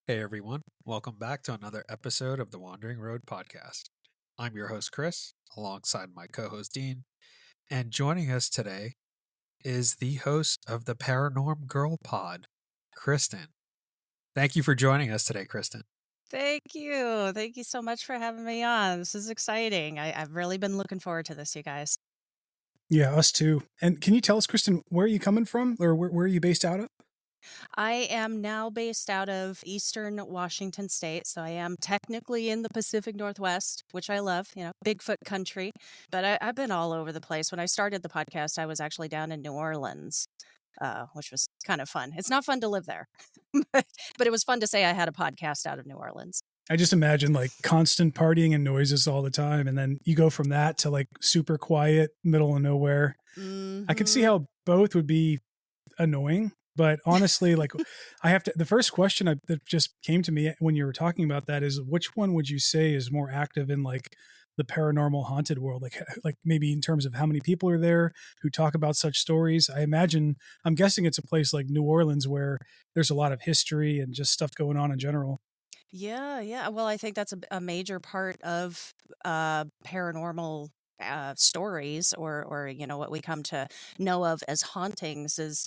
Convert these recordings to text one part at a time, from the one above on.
Hey everyone, welcome back to another episode of the Wandering Road Podcast. I'm your host Chris, alongside my co-host Dean, and joining us today is the host of the Paranorm Girl pod, Kristen. Thank you for joining us today, Kristen. Thank you. Thank you so much for having me on. This is exciting. I've really been looking forward to this, you guys. Yeah, us too. And can you tell us, Kristen, where are you coming from, or where are you based out of? I am now based out of Eastern Washington State, so I am technically in the Pacific Northwest, which I love, Bigfoot country. But I've been all over the place. When I started the podcast, I was actually down in New Orleans, which was kind of fun. It's not fun to live there, but it was fun to say I had a podcast out of New Orleans. I just imagine like constant partying and noises all the time. And then you go from that to like super quiet, middle of nowhere. Mm-hmm. I could see how both would be annoying. But honestly, like the first question that just came to me when you were talking about that is, which one would you say is more active in like the paranormal haunted world? Like maybe in terms of how many people are there who talk about such stories? I'm guessing it's a place like New Orleans where there's a lot of history and just stuff going on in general. Yeah. Well, I think that's a major part of paranormal stories, or what we come to know of as hauntings is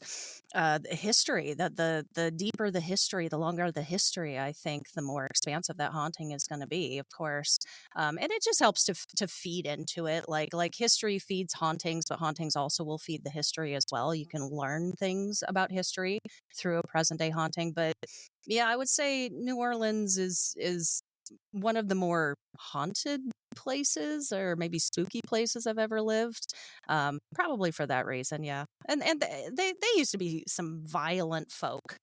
history. That the deeper the history, the longer the history, I think the more expansive that haunting is going to be, of course. And it just helps to feed into it. Like history feeds hauntings, but hauntings also will feed the history as well. You can learn things about history through a present day haunting. But yeah, I would say New Orleans is one of the more haunted places, or maybe spooky places I've ever lived. Probably for that reason, yeah. And they used to be some violent folk.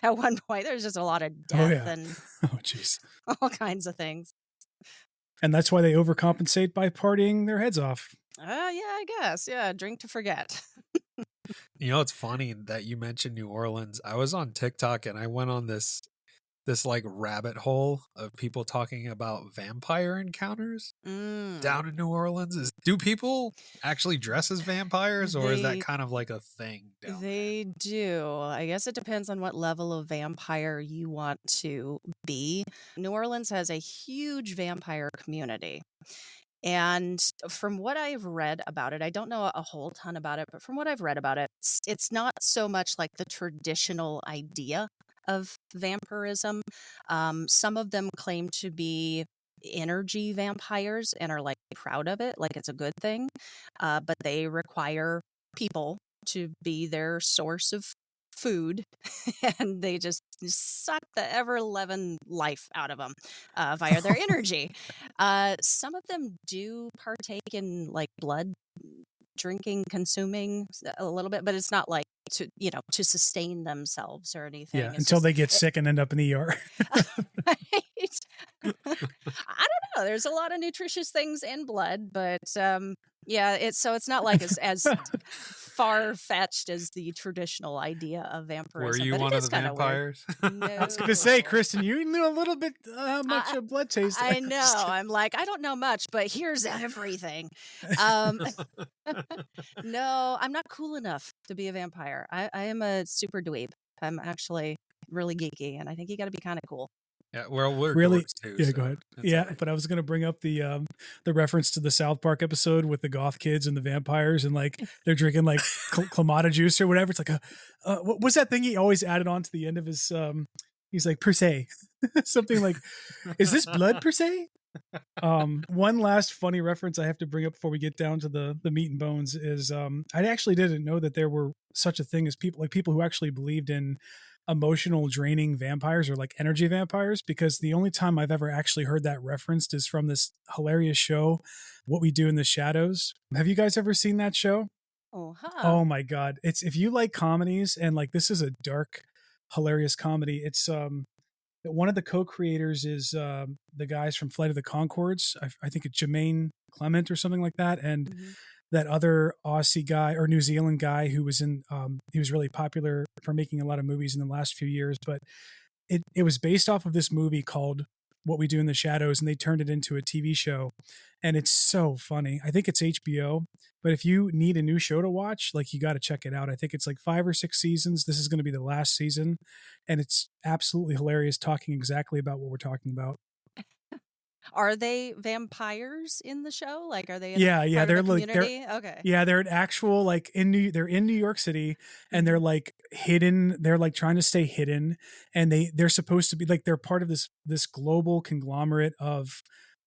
At one point, there's just a lot of death and oh jeez, all kinds of things. And that's why they overcompensate by partying their heads off. Yeah, I guess. Yeah, drink to forget. It's funny that you mentioned New Orleans. I was on TikTok and I went on this like rabbit hole of people talking about vampire encounters down in New Orleans. Do people actually dress as vampires, or is that kind of like a thing down there? Do. I guess it depends on what level of vampire you want to be. New Orleans has a huge vampire community. And from what I've read about it, I don't know a whole ton about it, but from what I've read about it, it's not so much like the traditional idea of vampirism. Some of them claim to be energy vampires and are like proud of it, like it's a good thing. But they require people to be their source of food, and they just suck the ever-loving life out of them via their energy. Some of them do partake in like blood drinking, consuming a little bit, but it's not like to sustain themselves or anything. Yeah, until they get sick and end up in the ER. Right. I don't know. There's a lot of nutritious things in blood, but yeah, it's not like as far-fetched as the traditional idea of vampirism. Were you one of the vampires? No. I was going to say, Kristen, you knew a little bit how much blood tastes. I know. I'm like, I don't know much, but here's everything. No, I'm not cool enough to be a vampire. I am a super dweeb. I'm actually really geeky, and I think you got to be kind of cool. Yeah, well, we're really too, yeah. so Go ahead. Yeah, right. But I was going to bring up the reference to the South Park episode with the goth kids and the vampires, and like they're drinking like clamato juice or whatever. It's like what was that thing he always added on to the end of his? He's like per se, something like, "Is this blood per se?" One last funny reference I have to bring up before we get down to the meat and bones is I actually didn't know that there were such a thing as people who actually believed in emotional draining vampires, or like energy vampires, because the only time I've ever actually heard that referenced is from this hilarious show, What We Do in the Shadows. Have you guys ever seen that show? Oh my God. It's, if you like comedies, and like this is a dark, hilarious comedy. It's one of the co-creators is the guys from Flight of the Conchords. I think it's Jermaine Clement or something like that. And that other Aussie guy or New Zealand guy who was he was really popular for making a lot of movies in the last few years. But it was based off of this movie called What We Do in the Shadows, and they turned it into a TV show, and it's so funny. I think it's HBO, but if you need a new show to watch, like, you got to check it out. I think it's like 5 or 6 seasons. This is going to be the last season, and it's absolutely hilarious, talking exactly about what we're talking about. Are they vampires in the show? Like, are they Yeah, part they're of the like community? Okay. yeah, they're an actual, like, they're in New York City, and they're like hidden. They're like trying to stay hidden, and they're supposed to be like, they're part of this global conglomerate of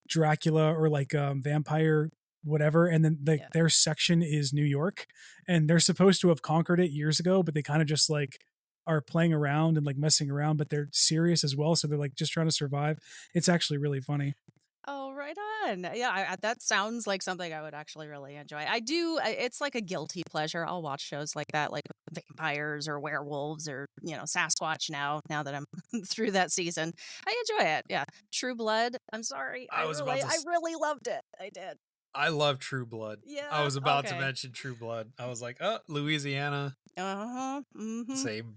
Dracula, or like vampire whatever, and then like their section is New York, and they're supposed to have conquered it years ago, but they kind of just like are playing around and like messing around, but they're serious as well, so they're like just trying to survive. It's actually really funny. Oh, right on. Yeah, that sounds like something I would actually really enjoy. I do. It's like a guilty pleasure. I'll watch shows like that, like vampires or werewolves or, Sasquatch now that I'm through that season. I enjoy it. Yeah. True Blood. I'm sorry. I really loved it. I did. I love True Blood. Yeah. I was about to mention True Blood. I was like, oh, Louisiana. Uh-huh. Mm-hmm. Same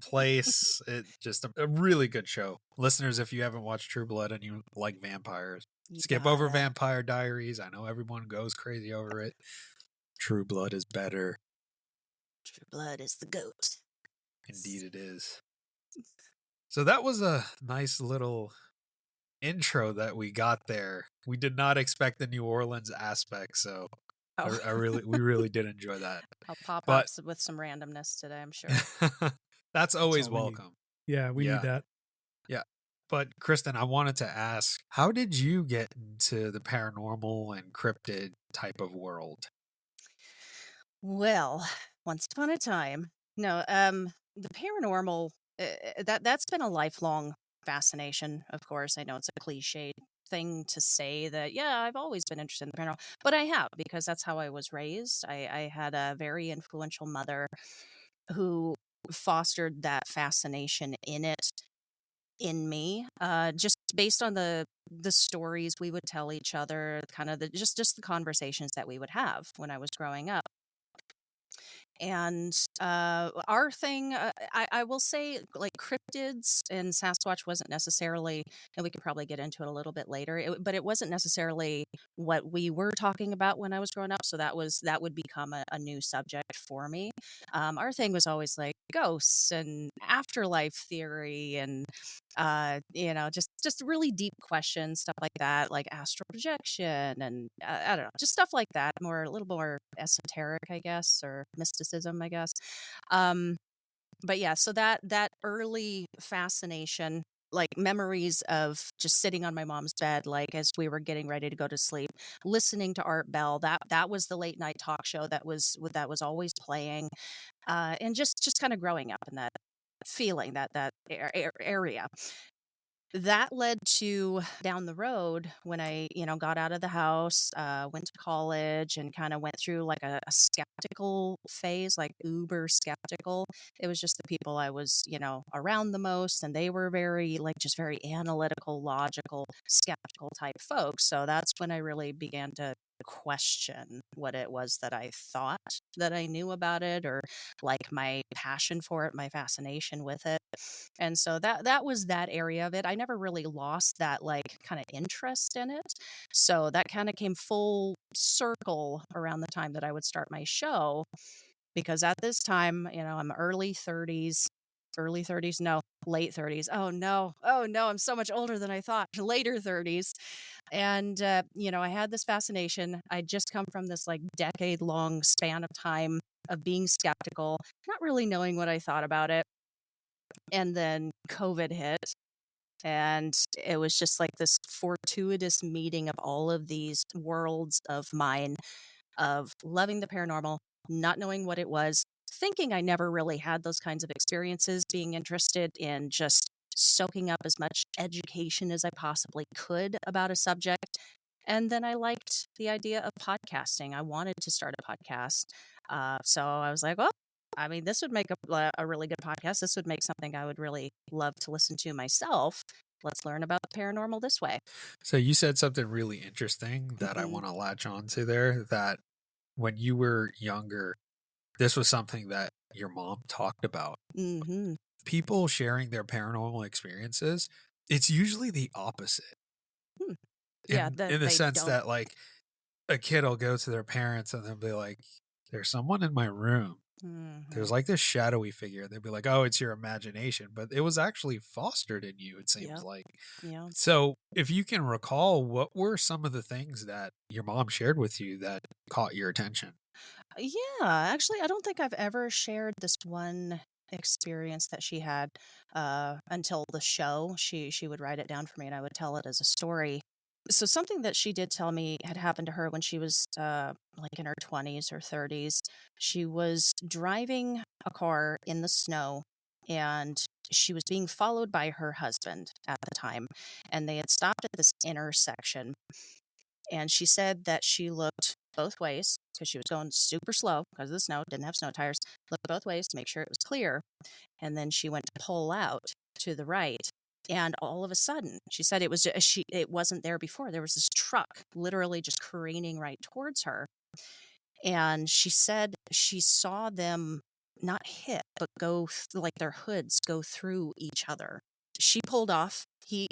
place. It just a really good show. Listeners, if you haven't watched True Blood and you like vampires, skip over Vampire Diaries. I know everyone goes crazy over it. True Blood is better. True Blood is the goat. Indeed it is. So that was a nice little intro that we got there. We did not expect the New Orleans aspect, so we really did enjoy that. I'll pop up with some randomness today, I'm sure. That's always welcome. Yeah, we need that. Yeah. But Kristen, I wanted to ask, how did you get into the paranormal and cryptid type of world? Well, once upon a time, the paranormal, that's been a lifelong fascination, of course. I know it's a cliched thing to say that, I've always been interested in the paranormal, but I have, because that's how I was raised. I had a very influential mother who fostered that fascination in me, just based on the stories we would tell each other, kind of just the conversations that we would have when I was growing up. And our thing, I will say, like, cryptids and Sasquatch wasn't necessarily, and we could probably get into it a little bit later, but it wasn't necessarily what we were talking about when I was growing up. So that would become a new subject for me. Our thing was always like ghosts and afterlife theory, and just really deep questions, stuff like that, like astral projection, and I don't know, just stuff like that, a little more esoteric, I guess, or mysticism, I guess. But yeah, so that early fascination, like memories of just sitting on my mom's bed, like as we were getting ready to go to sleep, listening to Art Bell. That was the late night talk show that was always playing, and just kind of growing up in that feeling, that area. That led to down the road when I, got out of the house, went to college, and kind of went through like a skeptical phase, like uber skeptical. It was just the people I was, around the most, and they were very, like, just very analytical, logical, skeptical type folks. So that's when I really began to question what it was that I thought that I knew about it, or like my passion for it, my fascination with it. And so that was that area of it. I never really lost that, like, kind of interest in it. So that kind of came full circle around the time that I would start my show, because at this time, I'm early 30s, no, late 30s. Oh no, I'm so much older than I thought. Later 30s. And I had this fascination. I'd just come from this like decade long span of time of being skeptical, not really knowing what I thought about it. And then COVID hit, and it was just like this fortuitous meeting of all of these worlds of mine, of loving the paranormal, not knowing what it was, thinking I never really had those kinds of experiences, being interested in just soaking up as much education as I possibly could about a subject. And then I liked the idea of podcasting. I wanted to start a podcast. So I was like, well, I mean, this would make a really good podcast. This would make something I would really love to listen to myself. Let's learn about the paranormal this way. So you said something really interesting that I want to latch on to there, that when you were younger, this was something that your mom talked about. Mm-hmm. People sharing their paranormal experiences It's usually the opposite. Yeah, In the they sense don't. that, like, a kid will go to their parents and they'll be like, "There's someone in my room. There's, like, this shadowy figure." They'd be like, "Oh, it's your imagination," but it was actually fostered in you, it seems Yep. like. Yeah. So, if you can recall, what were some of the things that your mom shared with you that caught your attention? Yeah, actually, I don't think I've ever shared this one experience that she had until the show. She would write it down for me, and I would tell it as a story. So something that she did tell me had happened to her when she was like in her 20s or 30s. She was driving a car in the snow, and she was being followed by her husband at the time, and they had stopped at this intersection, and she said that she looked both ways because she was going super slow because of the snow, didn't have snow tires, looked both ways to make sure it was clear. And then she went to pull out to the right. And all of a sudden, she said it wasn't there before. There was this truck literally just careening right towards her. And she said she saw them not hit, but like their hoods go through each other. She pulled off. She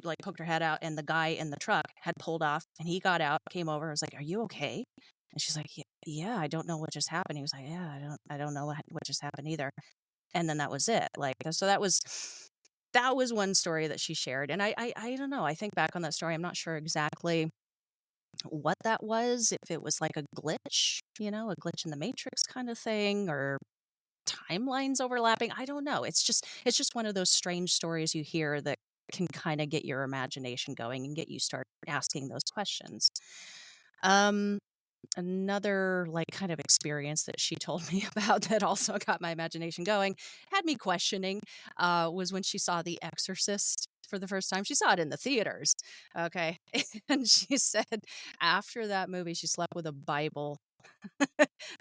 like poked her head out, and the guy in the truck had pulled off, and he got out, came over, and was like, "Are you okay?" And she's like, "Yeah, I don't know what just happened." He was like, "Yeah, I don't know what just happened either." And then that was it. Like, so that was one story that she shared, and I don't know. I think back on that story, I'm not sure exactly what that was, if it was like a glitch, a glitch in the matrix kind of thing, or timelines overlapping. I don't know. It's just one of those strange stories you hear that can kind of get your imagination going and get you start asking those questions. Um Another like kind of experience that she told me about that also got my imagination going, had me questioning, was when she saw The Exorcist for the first time. She saw it in the theaters. Okay. And she said after that movie, she slept with a Bible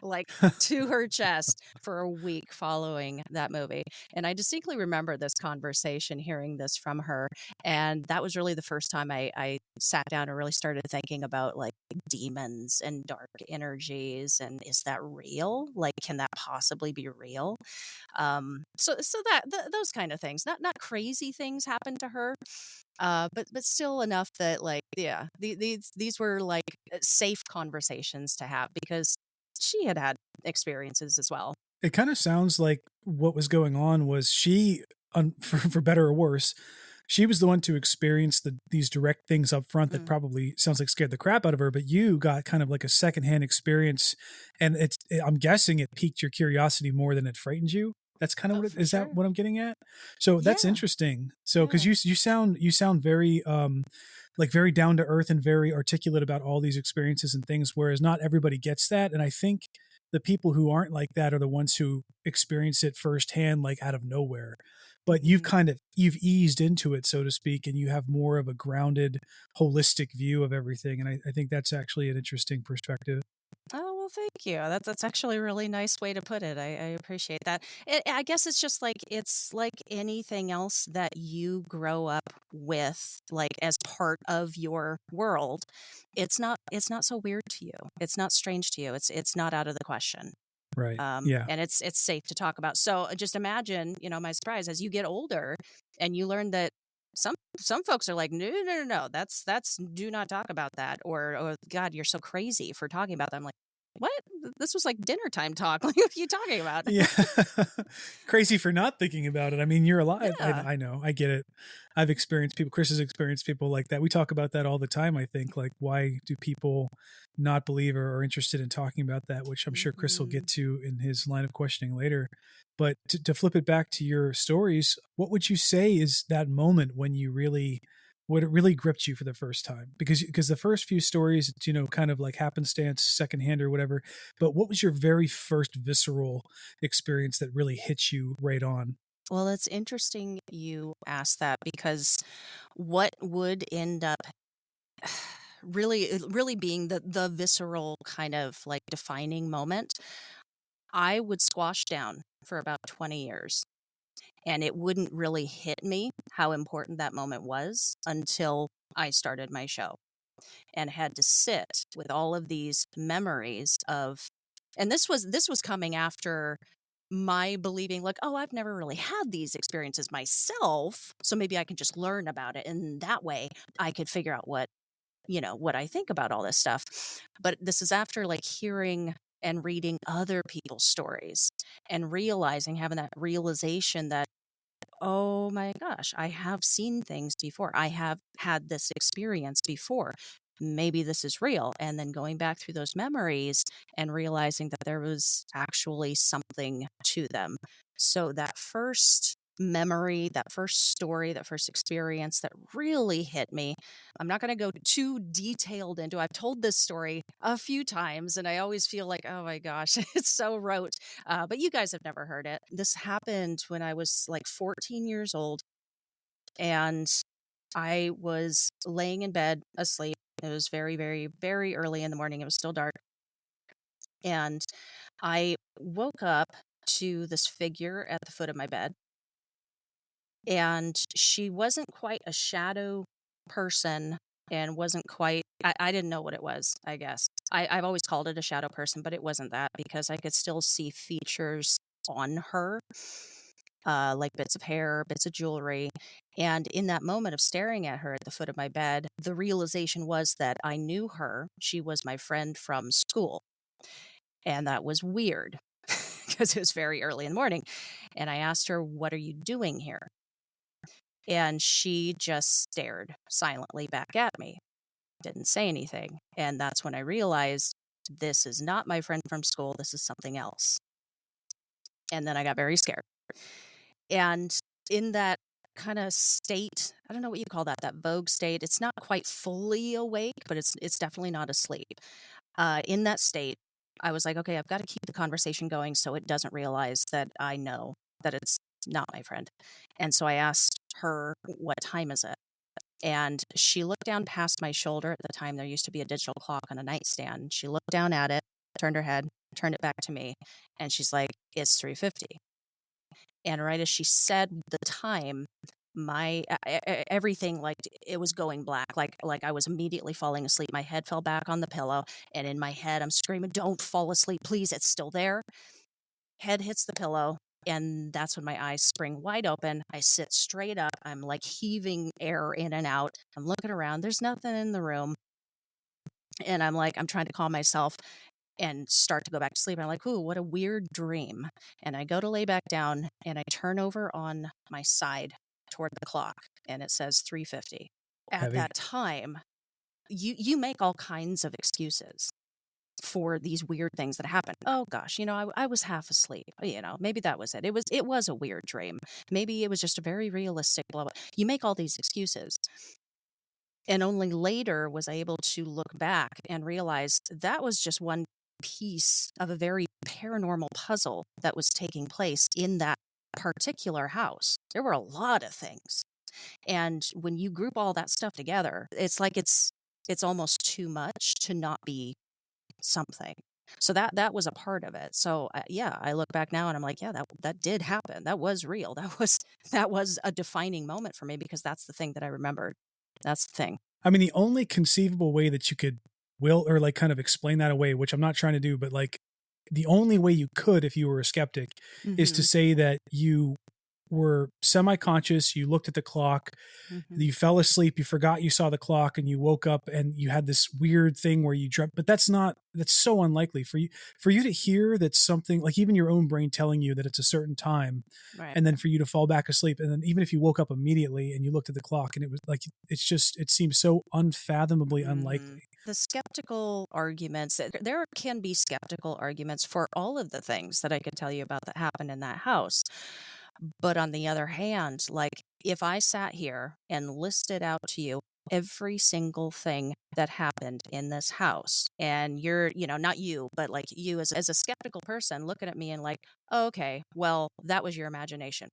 like to her chest for a week following that movie. And I distinctly remember this conversation, hearing this from her. And that was really the first time I sat down and really started thinking about like demons and dark energies. And is that real? Like, can that possibly be real? Those kind of things, not crazy things happened to her, but still enough that like, yeah, these were like safe conversations to have because she had experiences as well. It kind of sounds like what was going on was for better or worse, she was the one to experience these direct things up front that Mm, probably sounds like scared the crap out of her, but you got kind of like a secondhand experience, and I'm guessing it piqued your curiosity more than it frightened you. That's kind of oh, what it, for is that sure. what I'm getting at? So that's Yeah, interesting. So because yeah. you sound very like very down to earth and very articulate about all these experiences and things, whereas not everybody gets that, and I think the people who aren't like that are the ones who experience it firsthand, like out of nowhere. But Mhm. you've eased into it, so to speak, and you have more of a grounded, holistic view of everything. And I think that's actually an interesting perspective. Oh, well, thank you. That's actually a really nice way to put it. I appreciate that. I guess it's like anything else that you grow up with, like as part of your world. It's not so weird to you. It's not strange to you. It's not out of the question. Right. Yeah. And it's safe to talk about. So just imagine, my surprise as you get older and you learn that some folks are like, no, no, no, no, that's do not talk about that, or God, you're so crazy for talking about that. I'm like, what? This was like dinner time talk. Like, what are you talking about? Yeah. Crazy for not thinking about it. I mean, you're alive. Yeah. I know. I get it. I've experienced people, Chris has experienced people like that. We talk about that all the time, I think. Like, why do people not believe or are interested in talking about that, which I'm sure Chris will Mhm. get to in his line of questioning later. But to flip it back to your stories, what would you say is that moment when you really, what it really gripped you for the first time? Because the first few stories, it's, kind of like happenstance, secondhand or whatever. But what was your very first visceral experience that really hits you right on? Well, it's interesting you asked that because what would end up really being the visceral kind of like defining moment, I would squash down for about 20 years. And it wouldn't really hit me how important that moment was until I started my show and had to sit with all of these memories of, and this was coming after my believing like, oh, I've never really had these experiences myself, so maybe I can just learn about it, and that way I could figure out what I think about all this stuff. But this is after like hearing and reading other people's stories and realizing, having that realization that, oh my gosh, I have seen things before. I have had this experience before. Maybe this is real. And then going back through those memories and realizing that there was actually something to them. So that first memory, that first story, that first experience that really hit me. I'm not going to go too detailed into. I've told this story a few times and I always feel like, oh my gosh, it's so rote. But you guys have never heard it. This happened when I was like 14 years old and I was laying in bed asleep. It was very, very, very early in the morning. It was still dark. And I woke up to this figure at the foot of my bed. And she wasn't quite a shadow person and wasn't quite, I didn't know what it was, I guess. I've always called it a shadow person, but it wasn't that because I could still see features on her, like bits of hair, bits of jewelry. And in that moment of staring at her at the foot of my bed, the realization was that I knew her. She was my friend from school. And that was weird because it was very early in the morning. And I asked her, "What are you doing here?" And she just stared silently back at me, didn't say anything. And that's when I realized this is not my friend from school. This is something else. And then I got very scared. And in that kind of state, I don't know what you call that vogue state. It's not quite fully awake, but it's definitely not asleep. In that state, I was like, okay, I've got to keep the conversation going so it doesn't realize that I know that it's not my friend. And so I asked her, what time is it? And she looked down past my shoulder. At the time, there used to be a digital clock on a nightstand. She looked down at it, turned her head, turned it back to me, and she's like, it's 3:50. And right as she said the time, my everything, like, it was going black, like I was immediately falling asleep. My head fell back on the pillow, and in my head I'm screaming, don't fall asleep, please, it's still there. Head hits the pillow, and that's when my eyes spring wide open. I sit straight up. I'm like heaving air in and out. I'm looking around, there's nothing in the room, and I'm trying to calm myself and start to go back to sleep. And I'm like, ooh, what a weird dream. And I go to lay back down and I turn over on my side toward the clock and it says 3:50. At Heavy. that time, you make all kinds of excuses for these weird things that happen. Oh gosh, I was half asleep. Maybe that was it. It was a weird dream. Maybe it was just a very realistic blah blah. You make all these excuses. And only later was I able to look back and realize that was just one piece of a very paranormal puzzle that was taking place in that particular house. There were a lot of things. And when you group all that stuff together, it's like it's almost too much to not be something. So that was a part of it. So yeah, I look back now and I'm like, yeah, that did happen. That was real. That was a defining moment for me because that's the thing that I remembered. That's the thing. I mean, the only conceivable way that you could will or like kind of explain that away, which I'm not trying to do, but like the only way you could, if you were a skeptic, is to say that you were semi-conscious, you looked at the clock, you fell asleep, you forgot you saw the clock, and you woke up and you had this weird thing where you dreamt. But that's so unlikely for you to hear that something, like even your own brain telling you that it's a certain time, Right. and then for you to fall back asleep, and then even if you woke up immediately and you looked at the clock and it was like, it seems so unfathomably unlikely. The skeptical arguments, there can be skeptical arguments for all of the things that I could tell you about that happened in that house. But on the other hand, like if I sat here and listed out to you every single thing that happened in this house, and you're, not you, but like you as a skeptical person looking at me and like, oh, okay, well, that was your imagination.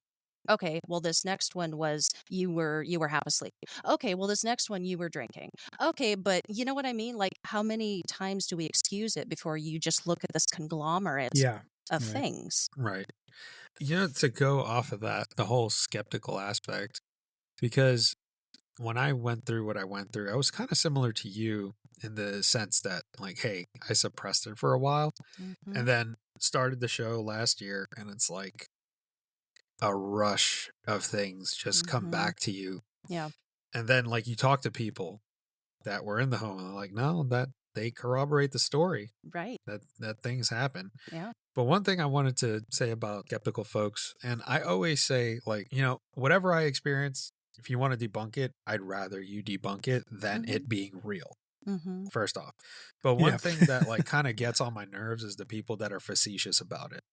Okay, well, this next one was you were half asleep. Okay, well, this next one you were drinking. Okay, but you know what I mean? Like, how many times do we excuse it before you just look at this conglomerate of things? Right. To go off of that, the whole skeptical aspect, because when I went through what I went through, I was kind of similar to you in the sense that, like, hey, I suppressed it for a while. And then started the show last year, and it's like a rush of things just come back to you. Yeah. And then like you talk to people that were in the home, and they're like, no, that they corroborate the story. Right. That things happen. Yeah. But one thing I wanted to say about skeptical folks, and I always say, like, whatever I experience, if you want to debunk it, I'd rather you debunk it than it being real. First off. But one thing that like kind of gets on my nerves is the people that are facetious about it.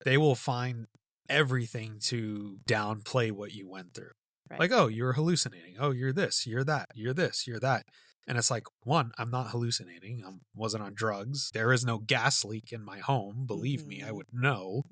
They will find everything to downplay what you went through. Right. Like, oh, you're hallucinating. Oh, you're this, you're that, you're this, you're that. And it's like, one, I'm not hallucinating. I wasn't on drugs. There is no gas leak in my home. Believe me, I would know.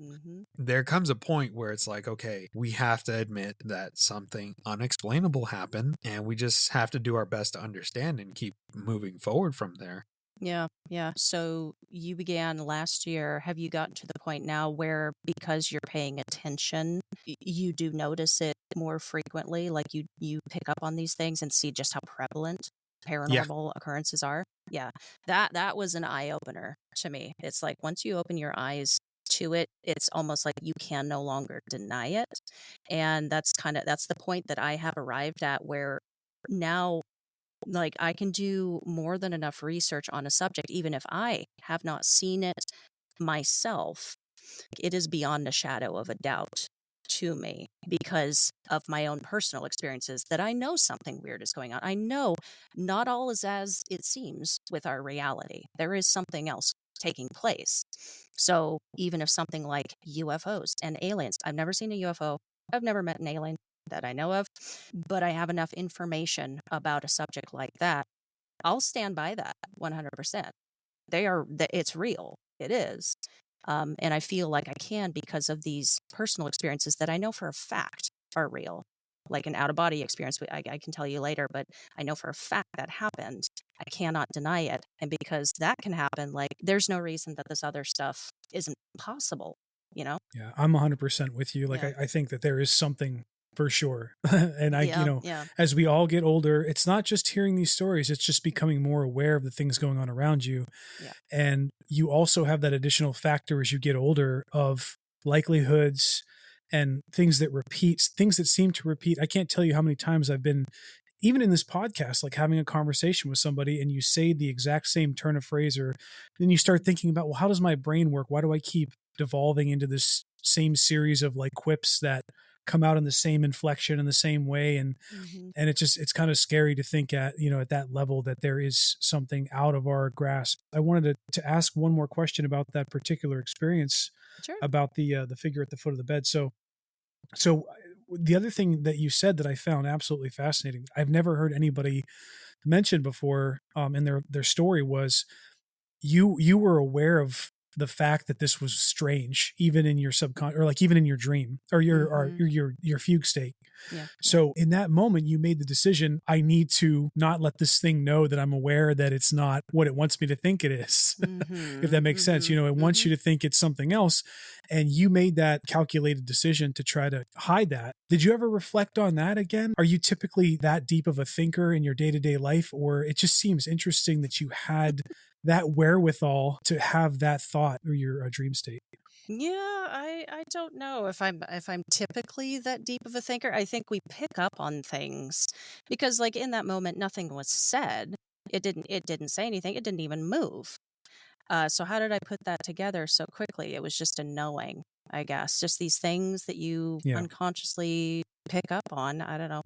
There comes a point where it's like, okay, we have to admit that something unexplainable happened, and we just have to do our best to understand and keep moving forward from there. Yeah, yeah. So you began last year. Have you gotten to the point now where, because you're paying attention, you do notice it more frequently? Like you pick up on these things and see just how prevalent paranormal occurrences are? Yeah, that was an eye opener to me. It's like once you open your eyes to it, it's almost like you can no longer deny it. And that's the point that I have arrived at, where now, like, I can do more than enough research on a subject, even if I have not seen it myself. It is beyond a shadow of a doubt to me, because of my own personal experiences, that I know something weird is going on. I know not all is as it seems with our reality. There is something else taking place. So even if something like UFOs and aliens, I've never seen a UFO, I've never met an alien that I know of, but I have enough information about a subject like that, I'll stand by that 100%. It's real. It is. And I feel like I can, because of these personal experiences that I know for a fact are real. Like an out-of-body experience, I can tell you later, but I know for a fact that happened. I cannot deny it. And because that can happen, like, there's no reason that this other stuff isn't possible, Yeah, I'm 100% with you. Like, I think that there is something for sure. And as we all get older, it's not just hearing these stories, it's just becoming more aware of the things going on around you. Yeah. And you also have that additional factor as you get older of likelihoods and things that seem to repeat. I can't tell you how many times I've been, even in this podcast, like having a conversation with somebody and you say the exact same turn of phrase, or then you start thinking about, well, how does my brain work? Why do I keep devolving into this same series of like quips that come out in the same inflection in the same way? And it's kind of scary to think at that level that there is something out of our grasp. I wanted to ask one more question about that particular experience. Sure. About the figure at the foot of the bed. So the other thing that you said that I found absolutely fascinating, I've never heard anybody mention before in their story, was you were aware of the fact that this was strange, even in your subconscious, or like even in your dream, or your fugue state. Yeah. So in that moment, you made the decision, I need to not let this thing know that I'm aware that it's not what it wants me to think it is. If that makes sense. It wants you to think it's something else. And you made that calculated decision to try to hide that. Did you ever reflect on that again? Are you typically that deep of a thinker in your day-to-day life? Or it just seems interesting that you had that wherewithal to have that thought, or your dream state. Yeah, I don't know if I'm typically that deep of a thinker. I think we pick up on things because, like, in that moment, nothing was said. It didn't say anything. It didn't even move. So how did I put that together so quickly? It was just a knowing, I guess. Just these things that you unconsciously pick up on. I don't know.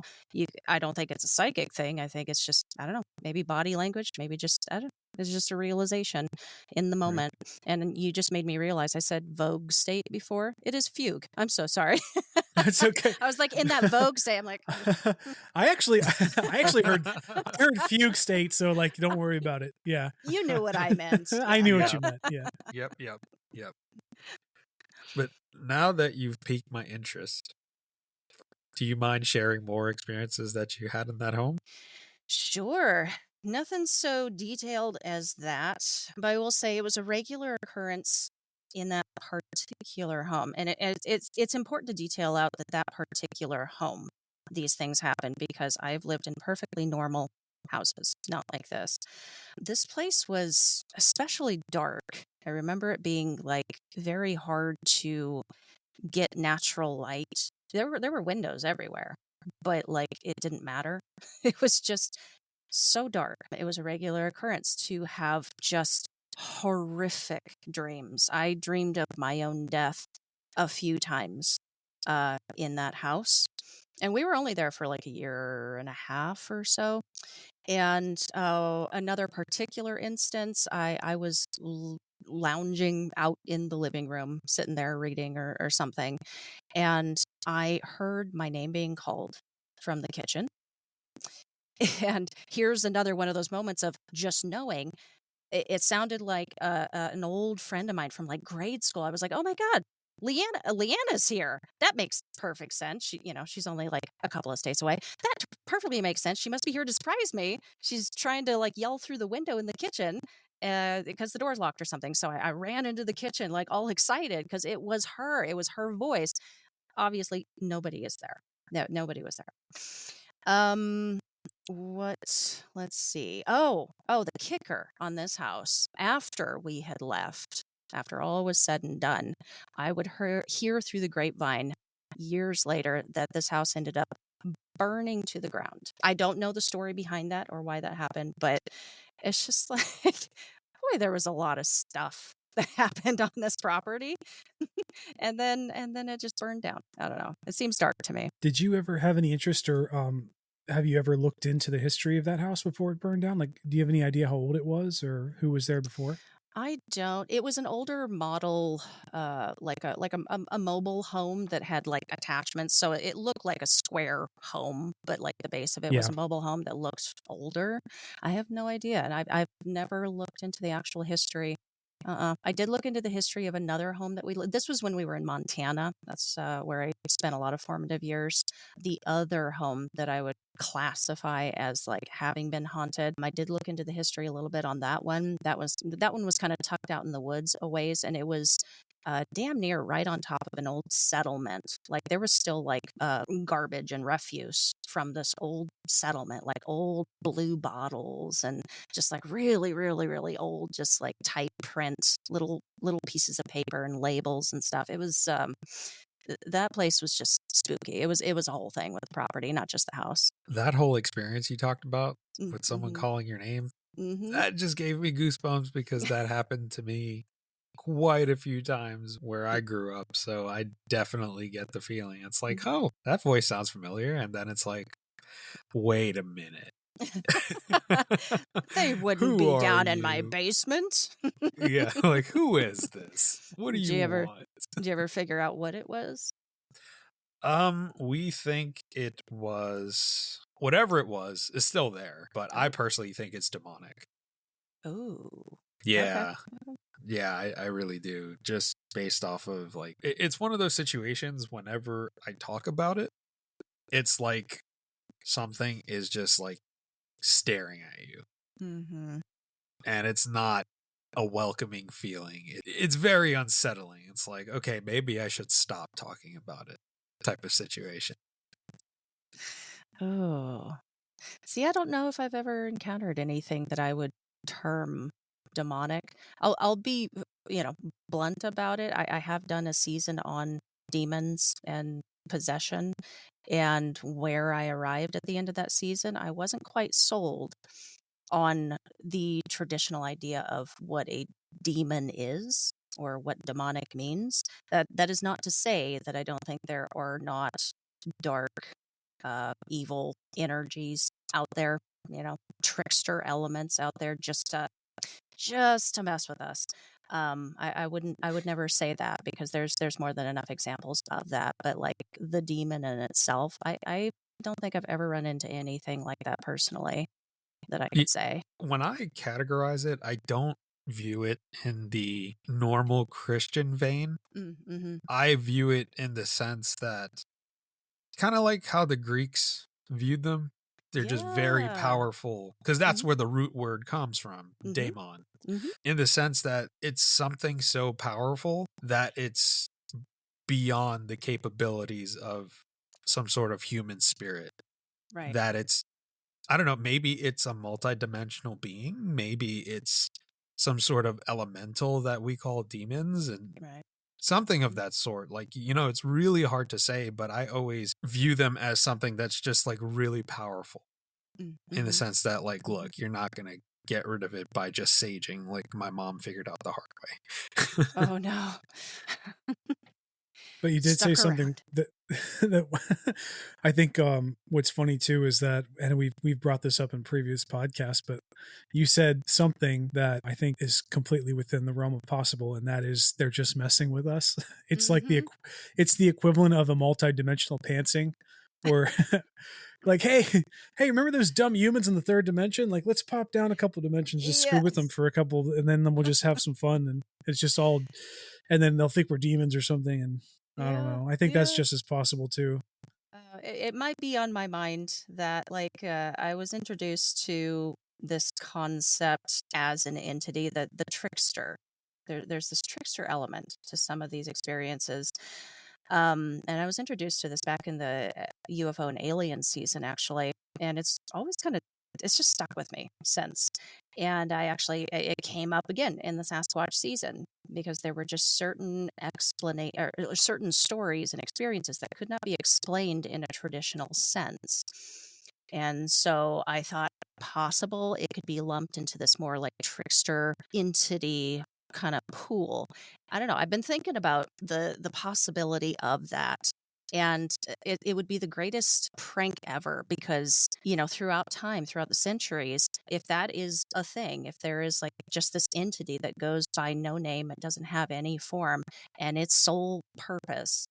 I don't think it's a psychic thing. I think it's just, I don't know, maybe body language, maybe just, I don't know. It's just a realization in the moment. Right. And you just made me realize I said vogue state before. It is fugue. I'm so sorry. That's okay. I was like in that vogue state. I'm like, I actually heard fugue state. So like, don't worry about it. Yeah. You knew what I meant. I knew what you meant. Yeah. Yep. But now that you've piqued my interest, do you mind sharing more experiences that you had in that home? Sure. Nothing so detailed as that, but I will say it was a regular occurrence in that particular home. And it's important to detail out that particular home, these things happen, because I've lived in perfectly normal houses, not like this. This place was especially dark. I remember it being like very hard to get natural light. There were windows everywhere, but like it didn't matter. It was just so dark. It was a regular occurrence to have just horrific dreams. I dreamed of my own death a few times in that house. And we were only there for like a year and a half or so. And another particular instance, I was lounging out in the living room, sitting there reading or something. And I heard my name being called from the kitchen. And here's another one of those moments of just knowing. It sounded like an old friend of mine from like grade school. I was like, oh my God, Leanna's here. That makes perfect sense. She's only like a couple of states away. That perfectly makes sense. She must be here to surprise me. She's trying to like yell through the window in the kitchen because the door's locked or something. So I ran into the kitchen like all excited because it was her. It was her voice. Obviously, nobody is there. No, nobody was there. Let's see. Oh, the kicker on this house. After we had left, after all was said and done, I would hear through the grapevine years later that this house ended up burning to the ground. I don't know the story behind that or why that happened, but it's just like, boy, there was a lot of stuff that happened on this property. and then it just burned down. I don't know. It seems dark to me. Did you ever have any interest or have you ever looked into the history of that house before it burned down? Like, do you have any idea how old it was or who was there before? I don't. It was an older model, like a mobile home that had like attachments. So it looked like a square home, but like the base of it was a mobile home that looked older. I have no idea, and I've never looked into the actual history. I did look into the history of another home that we lived. This was when we were in Montana. That's where I spent a lot of formative years. The other home that I would classify as like having been haunted, I did look into the history a little bit on that one. That one was kind of tucked out in the woods a ways, and it was damn near right on top of an old settlement. Like there was still like garbage and refuse from this old settlement, like old blue bottles and just like really, really, really old, just like type print, little pieces of paper and labels and stuff. It was that place was just spooky. It was a whole thing with the property, not just the house. That whole experience you talked about with someone calling your name, that just gave me goosebumps because that happened to me quite a few times where I grew up. So I definitely get the feeling. It's like, oh, that voice sounds familiar. And then it's like, wait a minute. They wouldn't be down in my basement. Yeah, like who is this? What do you want? Did you ever figure out what it was? We think it was whatever it was is still there, but I personally think it's demonic. Oh. Yeah. Okay. Yeah, I really do. Just based off of like it's one of those situations whenever I talk about it, it's like something is just like staring at you. Mm-hmm. And it's not a welcoming feeling. It's very unsettling. It's like, okay, maybe I should stop talking about it type of situation. Oh. See, I don't know if I've ever encountered anything that I would term demonic. I'll be, blunt about it. I have done a season on demons and possession, and where I arrived at the end of that season, I wasn't quite sold on the traditional idea of what a demon is or what demonic means. That is not to say that I don't think there are not dark, evil energies out there, trickster elements out there just to mess with us. I would never say that because there's more than enough examples of that. But like the demon in itself, I don't think I've ever run into anything like that personally that I could say. When I categorize it, I don't view it in the normal Christian vein. Mm-hmm. I view it in the sense that kind of like how the Greeks viewed them. They're just very powerful because that's where the root word comes from, daemon, in the sense that it's something so powerful that it's beyond the capabilities of some sort of human spirit. Right. That it's I don't know, maybe it's a multidimensional being, maybe it's some sort of elemental that we call demons, and Right. something of that sort. Like, it's really hard to say, but I always view them as something that's just like really powerful Mm-hmm. in the sense that, like, look, you're not going to get rid of it by just saging, like my mom figured out the hard way. Oh no. But you did Stuck say something around. that that I think what's funny too is that, and we've brought this up in previous podcasts, but you said something that I think is completely within the realm of possible, and that is they're just messing with us. It's like it's the equivalent of a multi-dimensional pantsing, or like, hey, remember those dumb humans in the third dimension? Like, let's pop down a couple dimensions, just screw with them for a couple, and then we'll just have some fun, and it's just all, and then they'll think we're demons or something, and I don't know. I think that's just as possible too. It might be on my mind that, like, I was introduced to this concept as an entity, the trickster. There's this trickster element to some of these experiences. And I was introduced to this back in the UFO and alien season, actually. And it's always it's just stuck with me since. And it came up again in the Sasquatch season because there were just certain or certain stories and experiences that could not be explained in a traditional sense. And so I thought possible it could be lumped into this more like trickster entity kind of pool. I don't know. I've been thinking about the possibility of that. And it would be the greatest prank ever because, throughout time, throughout the centuries, if that is a thing, if there is like just this entity that goes by no name, it doesn't have any form, and its sole purpose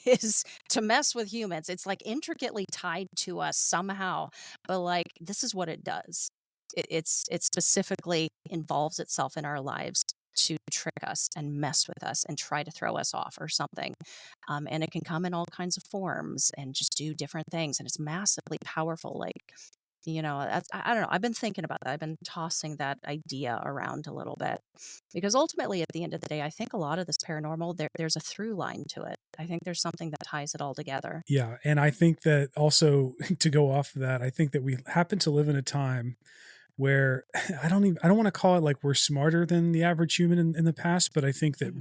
is to mess with humans. It's like intricately tied to us somehow, but like this is what it does. It specifically involves itself in our lives to trick us and mess with us and try to throw us off or something. And it can come in all kinds of forms and just do different things. And it's massively powerful. Like, I don't know. I've been thinking about that. I've been tossing that idea around a little bit because ultimately at the end of the day, I think a lot of this paranormal, there's a through line to it. I think there's something that ties it all together. Yeah. And I think that also to go off of that, I think that we happen to live in a time where I don't want to call it like we're smarter than the average human in the past, but I think that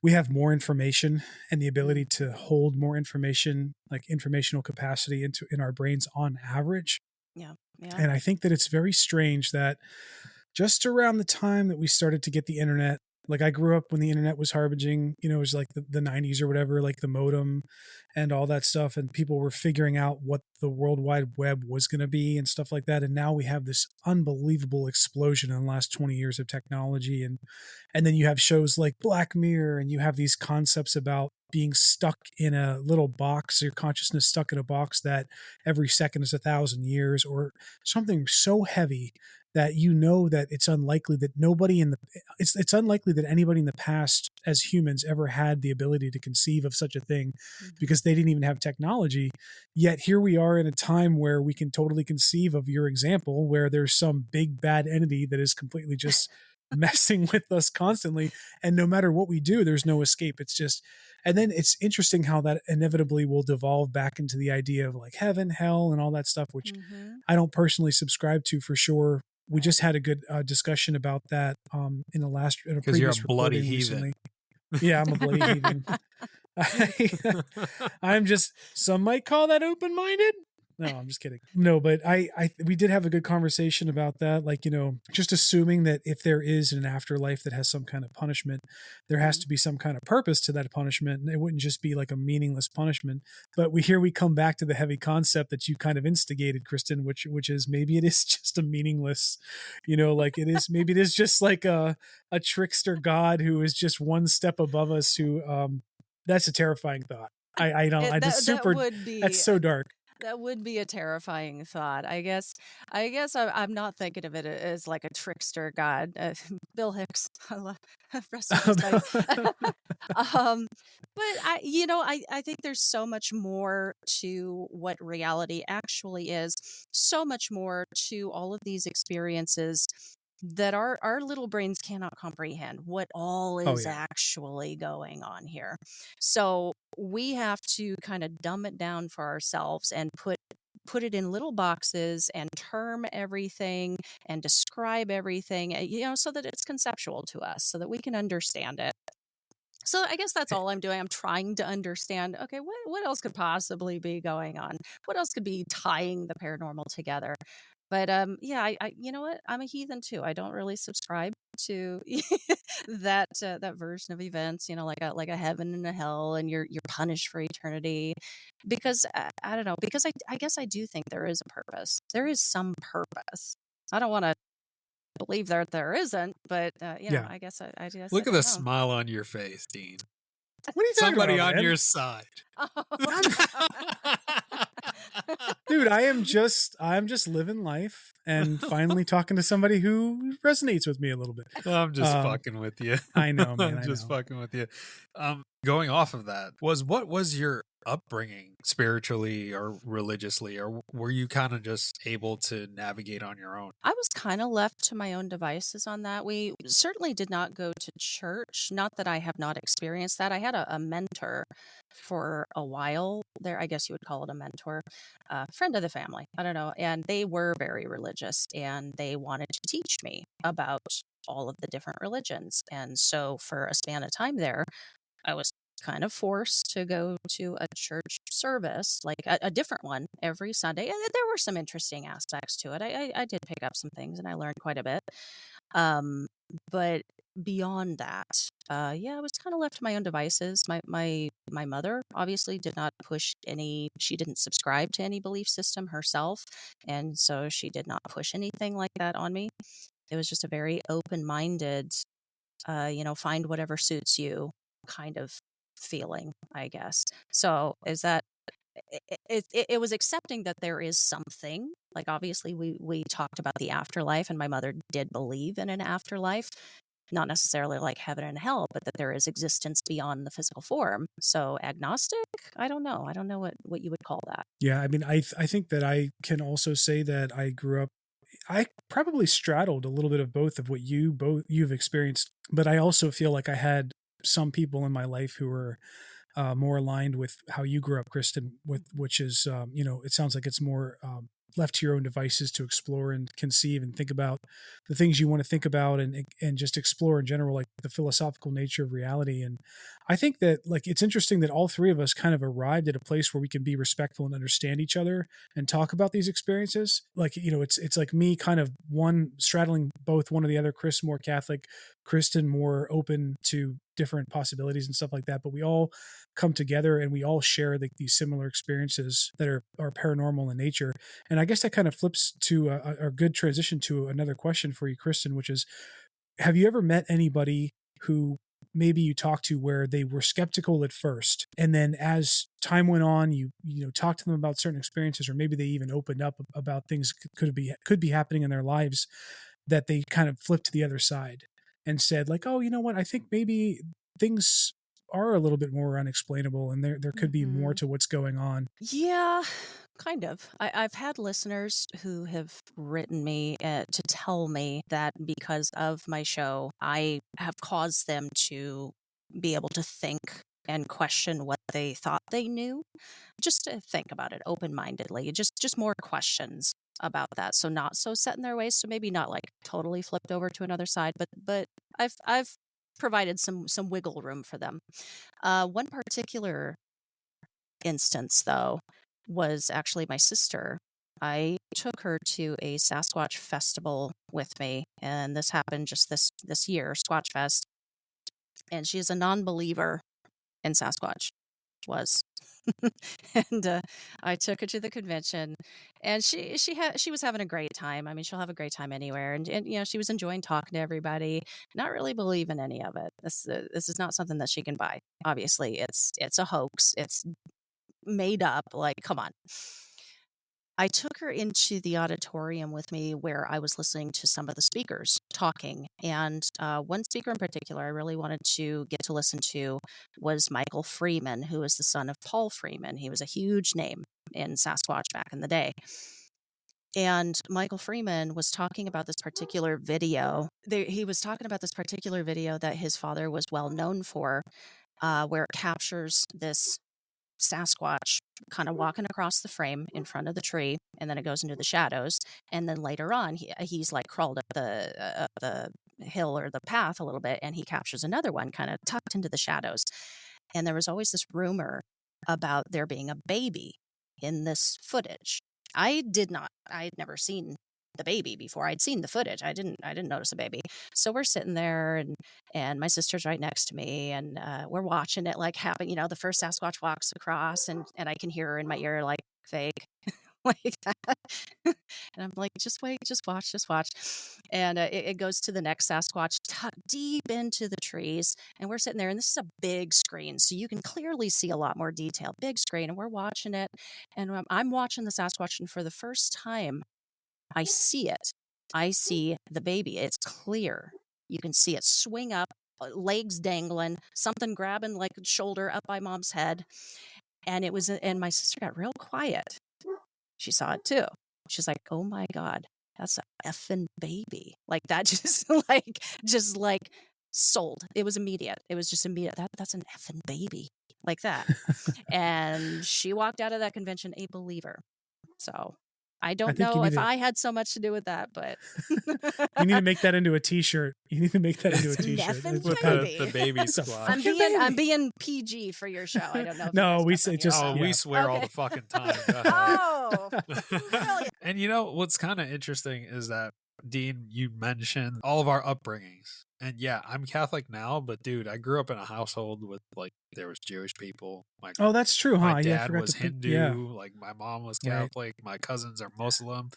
we have more information and the ability to hold more information, like informational capacity in our brains on average. Yeah. And I think that it's very strange that just around the time that we started to get the internet, like I grew up when the internet was harbinging, it was like the 90s or whatever, like the modem and all that stuff. And people were figuring out what the World Wide Web was going to be and stuff like that. And now we have this unbelievable explosion in the last 20 years of technology. And then you have shows like Black Mirror, and you have these concepts about being stuck in a little box, your consciousness stuck in a box that every second is 1,000 years, or something so heavy that that it's unlikely that it's unlikely that anybody in the past as humans ever had the ability to conceive of such a thing because they didn't even have technology. Yet here we are in a time where we can totally conceive of your example, where there's some big bad entity that is completely just messing with us constantly. And no matter what we do, there's no escape. It's just, and then it's interesting how that inevitably will devolve back into the idea of like heaven, hell, and all that stuff, which I don't personally subscribe to for sure. We just had a good discussion about that in a previous recording recently. Yeah, I'm a bloody heathen. I'm just, some might call that open-minded. No, I'm just kidding. No, but we did have a good conversation about that. Like, just assuming that if there is an afterlife that has some kind of punishment, there has to be some kind of purpose to that punishment. And it wouldn't just be like a meaningless punishment. But we come back to the heavy concept that you kind of instigated, Kristen, which is maybe it is just a meaningless, like maybe it is just like a trickster God who is just one step above us who, that's a terrifying thought. That's so dark. That would be a terrifying thought. I guess I'm not thinking of it as like a trickster God. Bill Hicks, rest in peace. But I think there's so much more to what reality actually is. So much more to all of these experiences that our little brains cannot comprehend what all is actually going on here. So we have to kind of dumb it down for ourselves and put put it in little boxes and term everything and describe everything, so that it's conceptual to us, so that we can understand it. So I guess that's all I'm doing. I'm trying to understand, okay, what else could possibly be going on? What else could be tying the paranormal together? But yeah, I you know what? I'm a heathen too. I don't really subscribe to that version of events. Like a heaven and a hell, and you're punished for eternity. Because I don't know. Because I guess I do think there is a purpose. There is some purpose. I don't want to believe there isn't, but Yeah. I guess I guess Look I at the don't know. smile on your face, Dean. What are you talking Somebody about, on man? your side. Dude, I'm just living life and finally talking to somebody who resonates with me a little bit. I'm just fucking with you. I know, man. I'm just fucking with you. Going off of that, what was your upbringing spiritually or religiously, or were you kind of just able to navigate on your own? I was kind of left to my own devices on that. We certainly did not go to church. Not that I have not experienced that. I had a mentor for a while there. I guess you would call it a mentor, friend of the family. I don't know. And they were very religious, and they wanted to teach me about all of the different religions. And so for a span of time there, I was kind of forced to go to a church service, like a different one every Sunday. And there were some interesting aspects to it. I did pick up some things, and I learned quite a bit. But beyond that, yeah, I was kind of left to my own devices. My mother obviously did not push any. She didn't subscribe to any belief system herself, and so she did not push anything like that on me. It was just a very open-minded, find whatever suits you kind of feeling, I guess. So is that it was accepting that there is something. Like, obviously we talked about the afterlife, and my mother did believe in an afterlife, not necessarily like heaven and hell, but that there is existence beyond the physical form. So agnostic, I don't know what you would call that. Yeah, I mean, I think that I can also say that I grew up. I probably straddled a little bit of both of what you've experienced, but I also feel like I had some people in my life who were more aligned with how you grew up, Kristen, which is, it sounds like it's more left to your own devices to explore and conceive and think about the things you want to think about, and just explore in general, like the philosophical nature of reality. And I think that, like, it's interesting that all three of us kind of arrived at a place where we can be respectful and understand each other and talk about these experiences. Like, it's like me kind of one straddling both one or the other. Chris more Catholic, Kristen more open to different possibilities and stuff like that. But we all come together and we all share these similar experiences that are paranormal in nature. And I guess that kind of flips to a good transition to another question for you, Kristen, which is, have you ever met anybody who maybe you talked to where they were skeptical at first, and then as time went on, you talked to them about certain experiences, or maybe they even opened up about things could be happening in their lives, that they kind of flipped to the other side and said, like, oh, you know what, I think maybe things are a little bit more unexplainable, and there could be more to what's going on. Yeah, kind of. I've had listeners who have written me to tell me that because of my show, I have caused them to be able to think and question what they thought they knew. Just to think about it open-mindedly. Just more questions about that. So not so set in their ways. So maybe not like totally flipped over to another side, but I've provided some wiggle room for them. One particular instance, though, was actually my sister. I took her to a Sasquatch festival with me, and this happened just this year, Squatch Fest. And she is a non-believer in Sasquatch. Was. And I took her to the convention, and she was having a great time. I mean, she'll have a great time anywhere, and she was enjoying talking to everybody. Not really believing any of it. This is not something that she can buy. Obviously, it's a hoax. It's made up. Like, come on. I took her into the auditorium with me where I was listening to some of the speakers talking. And one speaker in particular I really wanted to get to listen to was Michael Freeman, who is the son of Paul Freeman. He was a huge name in Sasquatch back in the day. And Michael Freeman was talking about this particular video. He was talking about this particular video that his father was well known for, where it captures this Sasquatch kind of walking across the frame in front of the tree, and then it goes into the shadows. And then later on, he's like crawled up the hill or the path a little bit, and he captures another one kind of tucked into the shadows. And there was always this rumor about there being a baby in this footage. I'd never seen the baby before. I'd seen the footage. I didn't notice a baby. So we're sitting there, and my sister's right next to me, and we're watching it like happen. The first Sasquatch walks across, and I can hear her in my ear like, fake. Like that. And I'm like, just wait, just watch. And it goes to the next Sasquatch tucked deep into the trees. And we're sitting there, and this is a big screen, so you can clearly see a lot more detail. Big screen, and we're watching it. And I'm watching the Sasquatch, and for the first time, I see it. I see the baby. It's clear. You can see it swing up, legs dangling, something grabbing like a shoulder up by Mom's head. And my sister got real quiet. She saw it too. She's like, "Oh my God, that's a effing baby." Like that, just like sold. It was immediate. It was just immediate. That's an effing baby, like that. And she walked out of that convention a believer. So I don't know if I had so much to do with that, but you need to make that into a T-shirt. You need to make that into a T-shirt with the baby squad. I'm being PG for your show. I don't know. No, we say just we swear all the fucking time. Oh, brilliant. And what's kind of interesting is that, Dean, you mentioned all of our upbringings. And yeah, I'm Catholic now, but dude, I grew up in a household with there was Jewish people. That's true, huh? My dad was Hindu. Yeah. Like my mom was Catholic. Right. My cousins are Muslim.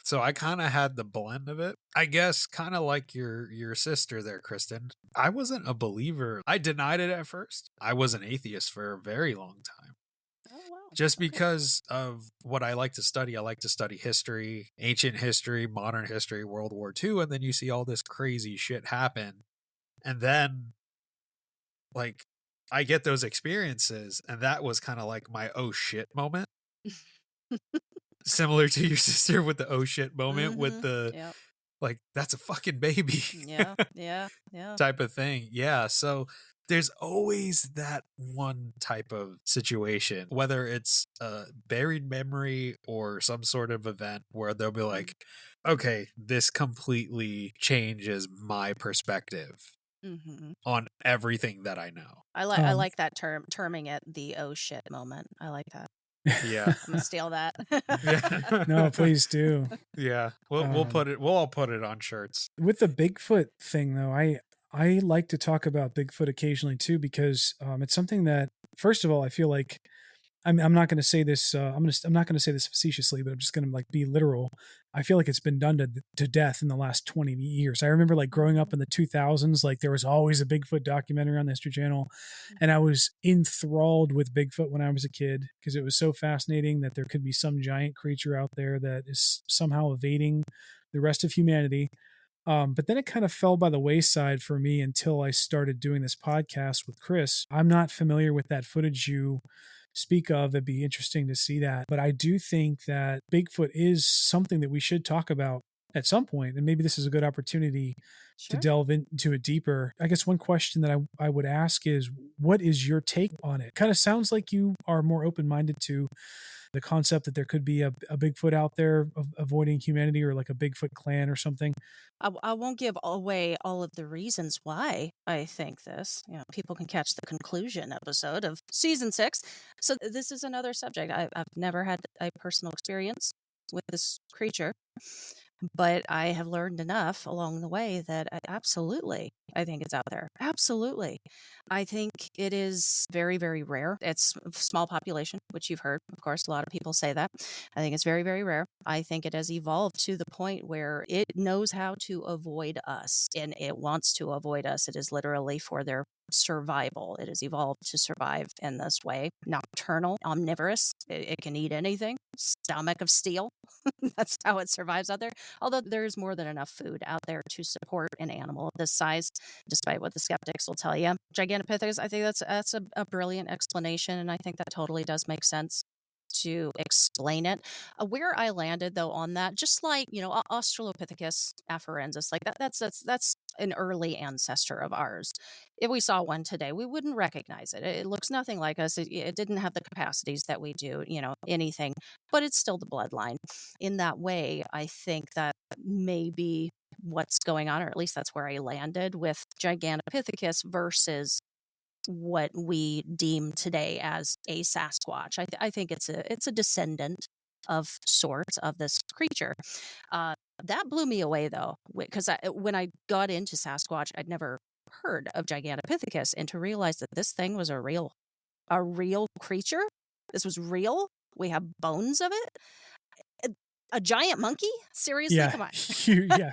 So I kind of had the blend of it. I guess kind of like your sister there, Kristen. I wasn't a believer. I denied it at first. I was an atheist for a very long time. Oh, wow. Just because of what I like to study. I like to study history, ancient history, modern history, World War II, and then you see all this crazy shit happen. And then, I get those experiences, and that was kind of like my oh shit moment. Similar to your sister with the oh shit moment with the, that's a fucking baby. Yeah. type of thing. Yeah, so there's always that one type of situation, whether it's a buried memory or some sort of event where they'll be like, okay, this completely changes my perspective on everything that I know. I like that terming it the oh shit moment. I like that. Yeah. I'm gonna steal that. Yeah. No, please do. Yeah. We'll all put it on shirts. With the Bigfoot thing though, I like to talk about Bigfoot occasionally too, because it's something that, first of all, I feel like I'm not going to say this. I'm not going to say this facetiously, but I'm just going to be literal. I feel like it's been done to death in the last 20 years. I remember growing up in the 2000s, there was always a Bigfoot documentary on the History Channel, and I was enthralled with Bigfoot when I was a kid because it was so fascinating that there could be some giant creature out there that is somehow evading the rest of humanity. But then it kind of fell by the wayside for me until I started doing this podcast with Chris. I'm not familiar with that footage you speak of. It'd be interesting to see that. But I do think that Bigfoot is something that we should talk about at some point, and maybe this is a good opportunity to delve into it deeper. I guess one question that I would ask is, what is your take on it? Kind of sounds like you are more open-minded to the concept that there could be a Bigfoot out there avoiding humanity, or a Bigfoot clan or something. I won't give away all of the reasons why I think this. People can catch the conclusion episode of season 6. So this is another subject. I've never had a personal experience with this creature, but I have learned enough along the way that I think it's out there. Absolutely. I think it is very, very rare. It's a small population, which you've heard. Of course, a lot of people say that. I think it's very, very rare. I think it has evolved to the point where it knows how to avoid us, and it wants to avoid us. It is literally for their survival. It has evolved to survive in this way. Nocturnal, omnivorous. It can eat anything. Stomach of steel. That's how it survives out there. Although there's more than enough food out there to support an animal of this size, despite what the skeptics will tell you. Gigantopithecus, I think that's a brilliant explanation, and I think that totally does make sense. to explain it. Where I landed though on that, just like, Australopithecus afarensis, like that's an early ancestor of ours. If we saw one today, we wouldn't recognize it. It looks nothing like us. It didn't have the capacities that we do, anything, but it's still the bloodline. In that way, I think that may be what's going on, or at least that's where I landed with Gigantopithecus versus what we deem today as a Sasquatch. I think it's a descendant of sorts of this creature. That blew me away though, because when I got into Sasquatch, I'd never heard of Gigantopithecus, and to realize that this thing was a real creature. This was real. We have bones of it. A giant monkey? Seriously, Yeah. come on. Yeah.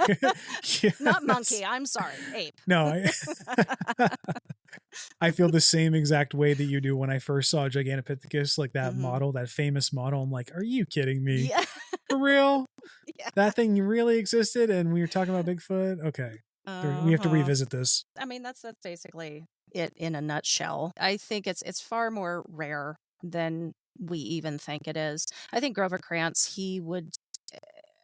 Yeah. Not monkey. I'm sorry, ape. No, I feel the same exact way that you do when I first saw Gigantopithecus, like that model, that famous model. I'm like, are you kidding me? Yeah. For real? Yeah. That thing really existed, and we were talking about Bigfoot? Okay. We have to revisit this. I mean, that's basically it in a nutshell. I think it's far more rare than we even think it is. I think Grover Krantz, he would,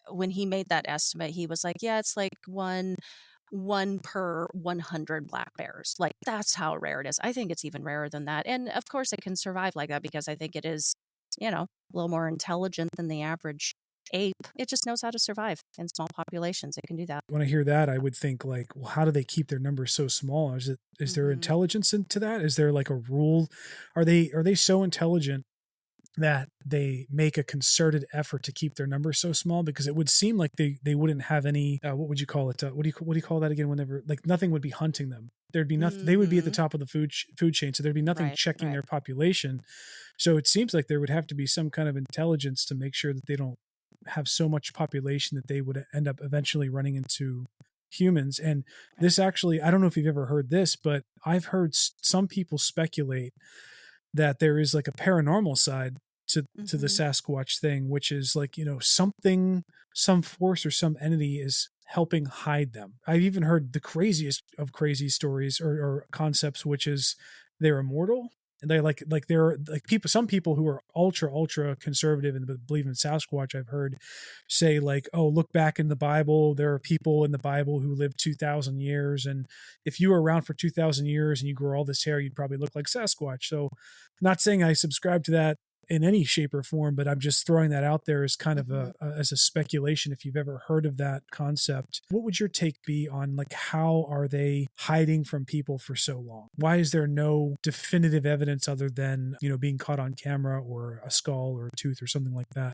when he made that estimate, he was like, yeah, it's like one per 100 black bears. Like, that's how rare it is. I think it's even rarer than that. And of course it can survive like that because I think it is, a little more intelligent than the average ape. It just knows how to survive in small populations. It can do that. When I hear that, I would think like, well, how do they keep their numbers so small? Is there intelligence into that? Is there like a rule? Are they so intelligent that they make a concerted effort to keep their numbers so small? Because it would seem like they wouldn't have any, what would you call it? What do you call that again? Whenever, like, nothing would be hunting them. There'd be nothing. They would be at the top of the food chain. So there'd be nothing checking their population. So it seems like there would have to be some kind of intelligence to make sure that they don't have so much population that they would end up eventually running into humans. And this actually, I don't know if you've ever heard this, but I've heard some people speculate that there is like a paranormal side to the Sasquatch thing, which is like, some force or some entity is helping hide them. I've even heard the craziest of crazy stories or concepts, which is they're immortal. And they they're like some people who are ultra conservative and believe in Sasquatch, I've heard say like, oh, look back in the Bible. There are people in the Bible who lived 2,000 years. And if you were around for 2,000 years and you grow all this hair, you'd probably look like Sasquatch. So not saying I subscribe to that in any shape or form, but I'm just throwing that out there as kind of as a speculation. If you've ever heard of that concept, what would your take be on like, how are they hiding from people for so long? Why is there no definitive evidence other than, being caught on camera or a skull or a tooth or something like that?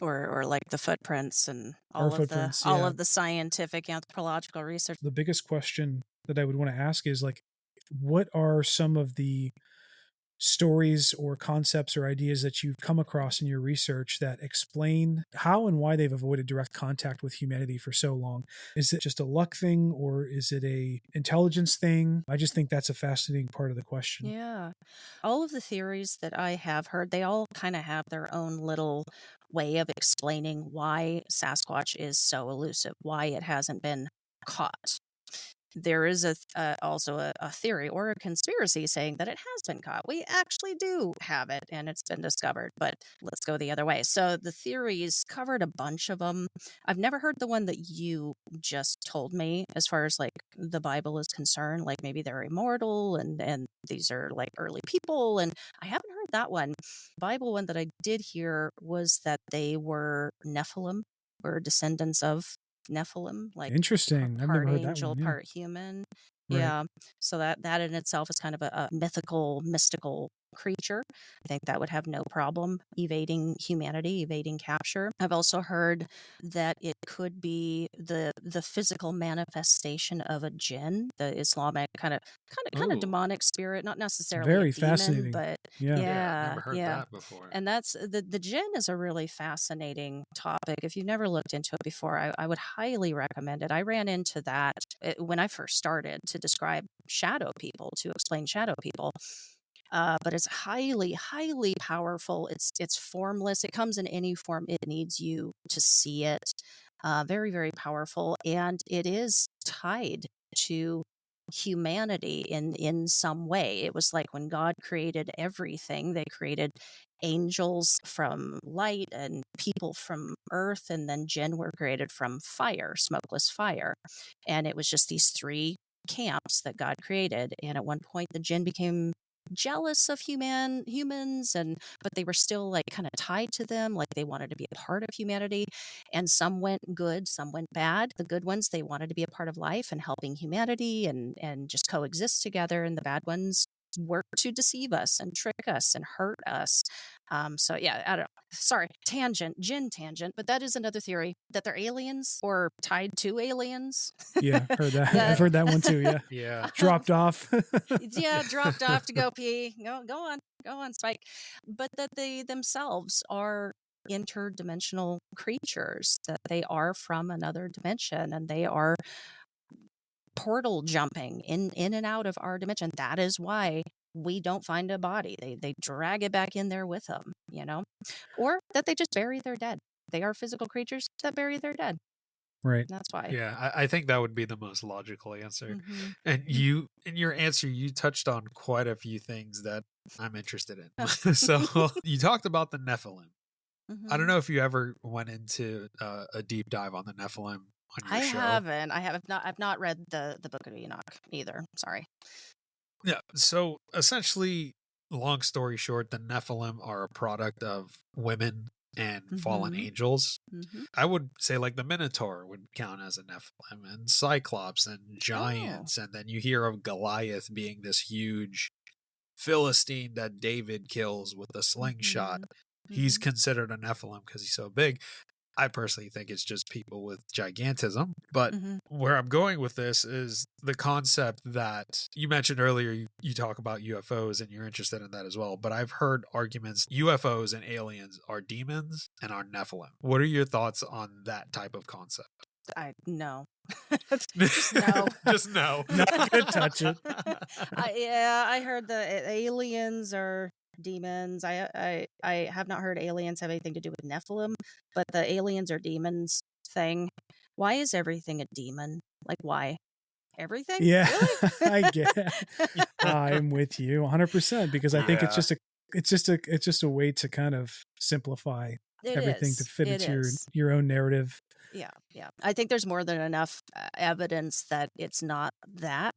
Or like the footprints and all of the scientific anthropological research. The biggest question that I would want to ask is like, what are some of the stories or concepts or ideas that you've come across in your research that explain how and why they've avoided direct contact with humanity for so long? Is it just a luck thing, or is it a intelligence thing? I just think that's a fascinating part of the question. Yeah. All of the theories that I have heard, they all kind of have their own little way of explaining why Sasquatch is so elusive, why it hasn't been caught. There is also a theory or a conspiracy saying that it has been caught. We actually do have it and it's been discovered, but let's go the other way. So the theories covered a bunch of them. I've never heard the one that you just told me as far as like the Bible is concerned, like maybe they're immortal and these are like early people. And I haven't heard that one. The Bible one that I did hear was that they were Nephilim, or descendants of Nephilim, like interesting. I've never heard that angel, one. Yeah. part human. Right. Yeah. So that in itself is kind of a mystical creature. I think that would have no problem evading humanity, evading capture. I've also heard that it could be the physical manifestation of a jinn, the Islamic kind of demonic spirit, not necessarily Very a demon, fascinating. but I've never heard that before. and that's the jinn is a really fascinating topic. If you've never looked into it before, I would highly recommend it. I ran into that when I first started to describe shadow people, to explain shadow people. But it's highly, highly powerful. It's formless. It comes in any form it needs you to see it. Very, very powerful. And it is tied to humanity in some way. It was like when God created everything, they created angels from light and people from earth, and then jinn were created from fire, smokeless fire. And it was just these three camps that God created. And at one point the jinn became jealous of humans, but they were still like kind of tied to them, like they wanted to be a part of humanity. And some went good, some went bad. The good ones, they wanted to be a part of life and helping humanity and just coexist together, and the bad ones work to deceive us and trick us and hurt us. So yeah, I don't know. Sorry, jinn tangent, but that is another theory that they're aliens or tied to aliens. Yeah, heard that. I've heard that one too. Yeah, Yeah. dropped off. Yeah, dropped off to go pee. Go on, Spike. But that they themselves are interdimensional creatures, that they are from another dimension, and they are portal jumping in and out of our dimension. That is why we don't find a body. They drag it back in there with them, or that they just bury their dead. They are physical creatures that bury their dead. Right. That's why. Yeah, I think that would be the most logical answer. Mm-hmm. And you, in your answer, you touched on quite a few things that I'm interested in. So you talked about the Nephilim. Mm-hmm. I don't know if you ever went into a deep dive on the Nephilim on your show. I've not read the Book of Enoch either. Sorry. Yeah. So essentially, long story short, the Nephilim are a product of women and fallen angels. Mm-hmm. I would say like the Minotaur would count as a Nephilim, and Cyclops and giants. And then you hear of Goliath being this huge Philistine that David kills with a slingshot. Mm-hmm. He's considered a Nephilim because he's so big. I personally think it's just people with gigantism. But where I'm going with this is the concept that you mentioned earlier. You talk about UFOs and you're interested in that as well. But I've heard arguments UFOs and aliens are demons and are Nephilim. What are your thoughts on that type of concept? No. No. Just no. Not gonna touch it. I heard the aliens are demons. I have not heard aliens have anything to do with Nephilim, but the aliens are demons thing. Why is everything a demon? Like, why? Everything? Yeah, Really? I get. I'm with you 100% because I think it's just a way to kind of simplify everything to fit into your own narrative. Yeah. I think there's more than enough evidence that it's not that.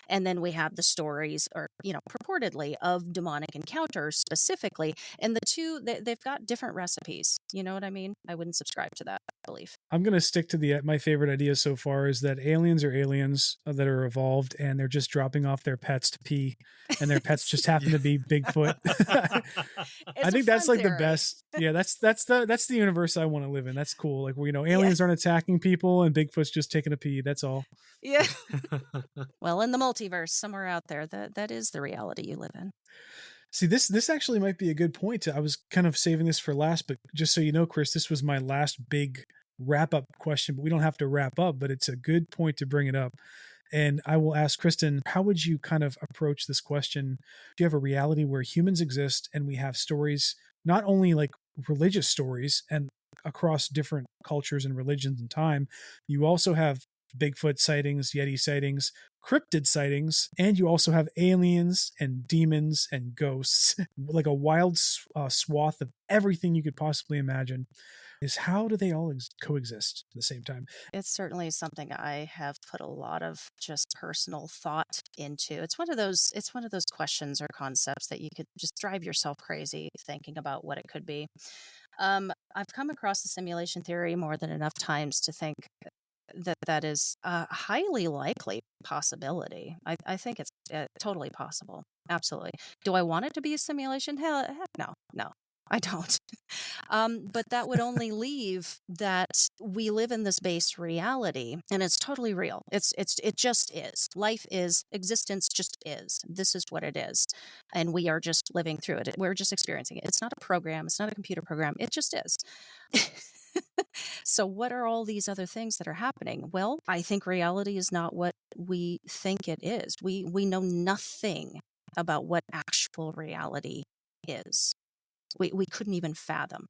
And then we have the stories, or purportedly, of demonic encounters specifically, and the two they've got different recipes. You know what I mean? I wouldn't subscribe to that belief. I'm going to stick to my favorite idea so far is that aliens are aliens that are evolved, and they're just dropping off their pets to pee, and their pets just happen to be Bigfoot. I think that's like the best. Yeah, that's the universe I want to live in. That's cool. Like, aliens aren't attacking people, and Bigfoot's just taking a pee. That's all. Yeah. Well, in the multiverse, somewhere out there, that is the reality you live in. See, this actually might be a good point. I was kind of saving this for last, but just so you know, Chris, this was my last big wrap-up question, but we don't have to wrap up, but it's a good point to bring it up. And I will ask Kristen, how would you kind of approach this question? Do you have a reality where humans exist and we have stories, not only like religious stories and across different cultures and religions and time, you also have Bigfoot sightings, Yeti sightings, cryptid sightings, and you also have aliens and demons and ghosts, like a wild swath of everything you could possibly imagine. Is how do they all coexist at the same time? It's certainly something I have put a lot of just personal thought into. It's one of those questions or concepts that you could just drive yourself crazy thinking about what it could be. I've come across the simulation theory more than enough times to think that is a highly likely possibility. I think it's totally possible. Absolutely. Do I want it to be a simulation? Heck no, I don't. But that would only leave that we live in this base reality, and it's totally real. It just is. Life is, existence just is. This is what it is, and we are just living through it. We're just experiencing it. It's not a program. It's not a computer program. It just is. So what are all these other things that are happening? Well, I think reality is not what we think it is. We know nothing about what actual reality is. We couldn't even fathom.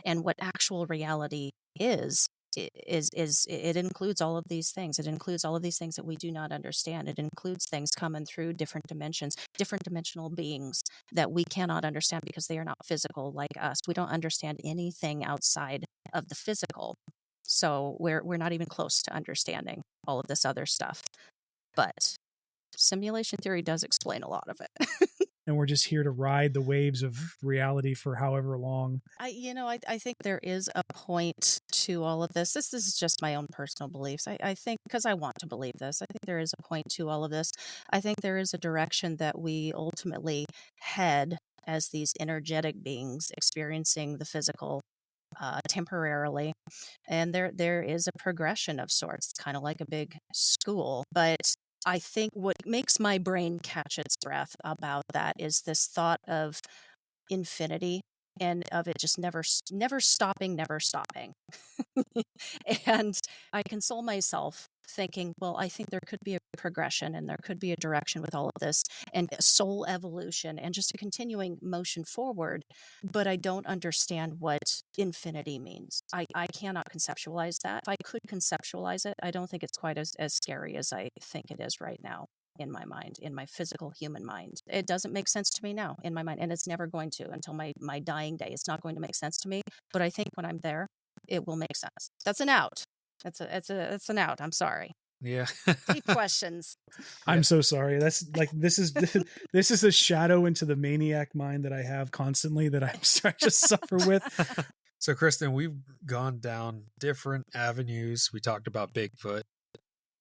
And what actual reality is it includes all of these things. It includes all of these things that we do not understand. It includes things coming through different dimensions, different dimensional beings that we cannot understand because they are not physical like us. We don't understand anything outside of the physical. So we're not even close to understanding all of this other stuff. But simulation theory does explain a lot of it. And we're just here to ride the waves of reality for however long. I think there is a point to all of this. This is just my own personal beliefs. I think, because I want to believe this, I think there is a point to all of this. I think there is a direction that we ultimately head as these energetic beings experiencing the physical temporarily. And there is a progression of sorts. It's kind of like a big school. But I think what makes my brain catch its breath about that is this thought of infinity and of it just never stopping. And I console myself thinking, well, I think there could be a progression and there could be a direction with all of this and soul evolution and just a continuing motion forward. But I don't understand what infinity means. I cannot conceptualize that. If I could conceptualize it, I don't think it's quite as scary as I think it is right now. In my mind, in my physical human mind. It doesn't make sense to me now in my mind, and it's never going to until my dying day. It's not going to make sense to me, but I think when I'm there, it will make sense. That's an out. It's an out. I'm sorry. Yeah. Deep questions. I'm so sorry. That's like, this is a shadow into the maniac mind that I have constantly that I'm starting to suffer with. So, Kristen, we've gone down different avenues. We talked about Bigfoot,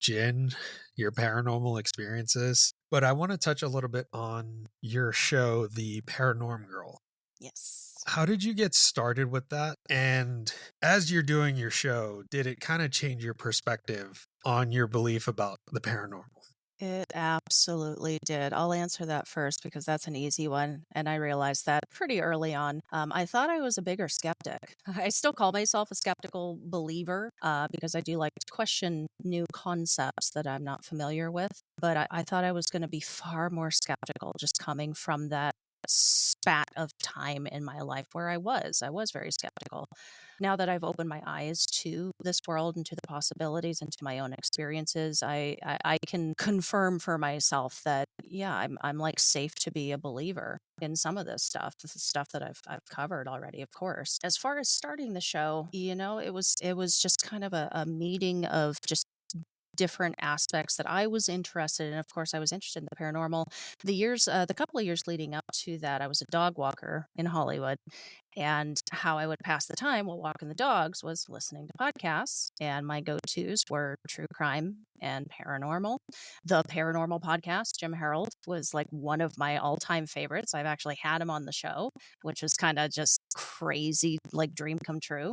Jen, your paranormal experiences, but I want to touch a little bit on your show, The Paranorm Girl. Yes. How did you get started with that? And as you're doing your show, did it kind of change your perspective on your belief about the paranormal? It absolutely did. I'll answer that first because that's an easy one. And I realized that pretty early on. I thought I was a bigger skeptic. I still call myself a skeptical believer because I do like to question new concepts that I'm not familiar with. But I thought I was going to be far more skeptical just coming from that spat of time in my life where I was very skeptical. Now that I've opened my eyes to this world and to the possibilities and to my own experiences, I can confirm for myself that, yeah, I'm like safe to be a believer in some of this stuff. This is stuff that I've covered already, of course. As far as starting the show, it was just kind of a meeting of just different aspects that I was interested in. Of course, I was interested in the paranormal. The couple of years leading up to that, I was a dog walker in Hollywood. And how I would pass the time while walking the dogs was listening to podcasts. And my go-tos were true crime and paranormal. The Paranormal podcast, Jim Harold, was like one of my all-time favorites. I've actually had him on the show, which was kind of just crazy, like dream come true.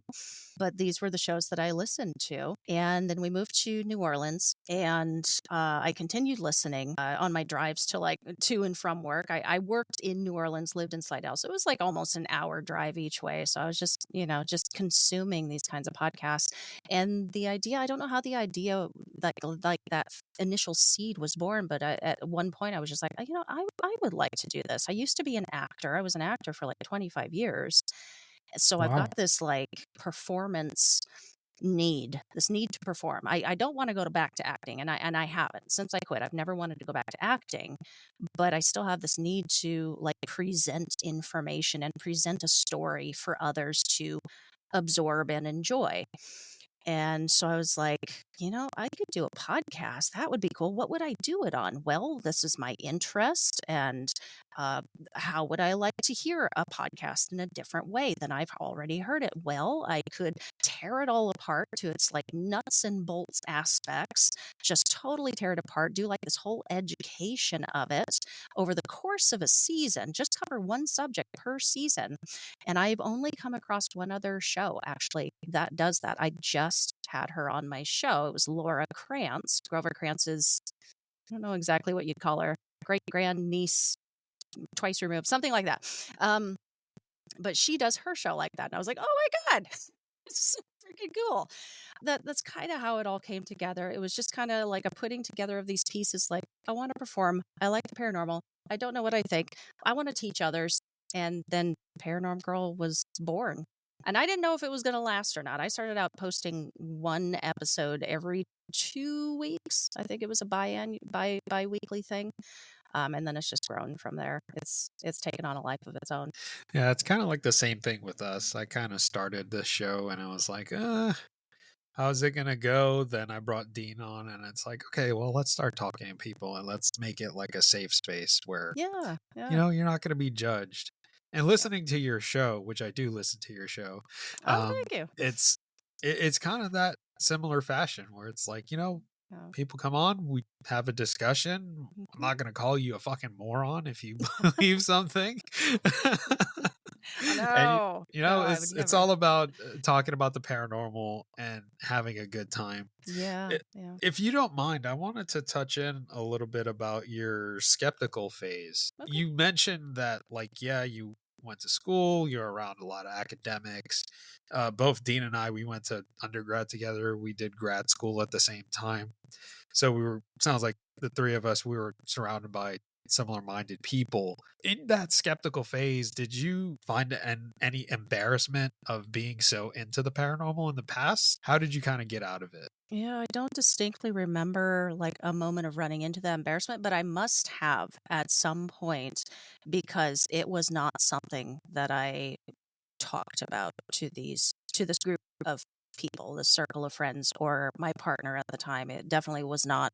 But these were the shows that I listened to. And then we moved to New Orleans and I continued listening on my drives to and from work. I worked in New Orleans, lived in Slidell. So it was like almost an hour drive each way. So I was just consuming these kinds of podcasts. And the idea, I don't know how the idea like that initial seed was born, but at one point I was just like, I would like to do this. I used to be an actor. I was an actor for like 25 years. So Wow. I've got this like performance this need to perform. I don't want to go back to acting, and I haven't since I quit. I've never wanted to go back to acting, but I still have this need to like present information and present a story for others to absorb and enjoy. And so I was like, I could do a podcast. That would be cool. What would I do it on? Well, this is my interest. And how would I like to hear a podcast in a different way than I've already heard it? Well, I could tear it all apart to its like nuts and bolts aspects, just totally tear it apart, do like this whole education of it over the course of a season, just cover one subject per season. And I've only come across one other show actually that does that. I just had her on my show. It was Laura Krantz, Grover Krantz's, I don't know exactly what you'd call her, great grand niece, twice removed, something like that. But she does her show like that. And I was like, oh my God, it's so freaking cool. That's kind of how it all came together. It was just kind of like a putting together of these pieces. Like, I want to perform. I like the paranormal. I don't know what I think. I want to teach others. And then Paranorm Girl was born. And I didn't know if it was going to last or not. I started out posting one episode every 2 weeks. I think it was a bi-weekly thing. And then it's just grown from there. It's taken on a life of its own. Yeah, it's kind of like the same thing with us. I kind of started this show and I was like, how's it gonna go? Then I brought Dean on and it's like, okay, well, let's start talking to people and let's make it like a safe space where Yeah. you're not gonna be judged. And listening to your show, which I do listen to your show, Oh, thank you. it's kind of that similar fashion where it's like, people come on, we have a discussion. I'm not going to call you a fucking moron if you believe something. No, it's all about talking about the paranormal and having a good time. Yeah. If you don't mind, I wanted to touch in a little bit about your skeptical phase. Okay. You mentioned that, you went to school, you're around a lot of academics. Both Dean and I, we went to undergrad together. We did grad school at the same time. So sounds like the three of us, we were surrounded by similar minded people. In that skeptical phase, did you find any embarrassment of being so into the paranormal in the past? How did you kind of get out of it? Yeah, I don't distinctly remember like a moment of running into that embarrassment, but I must have at some point because it was not something that I talked about to this group of people, this circle of friends, or my partner at the time. It definitely was not.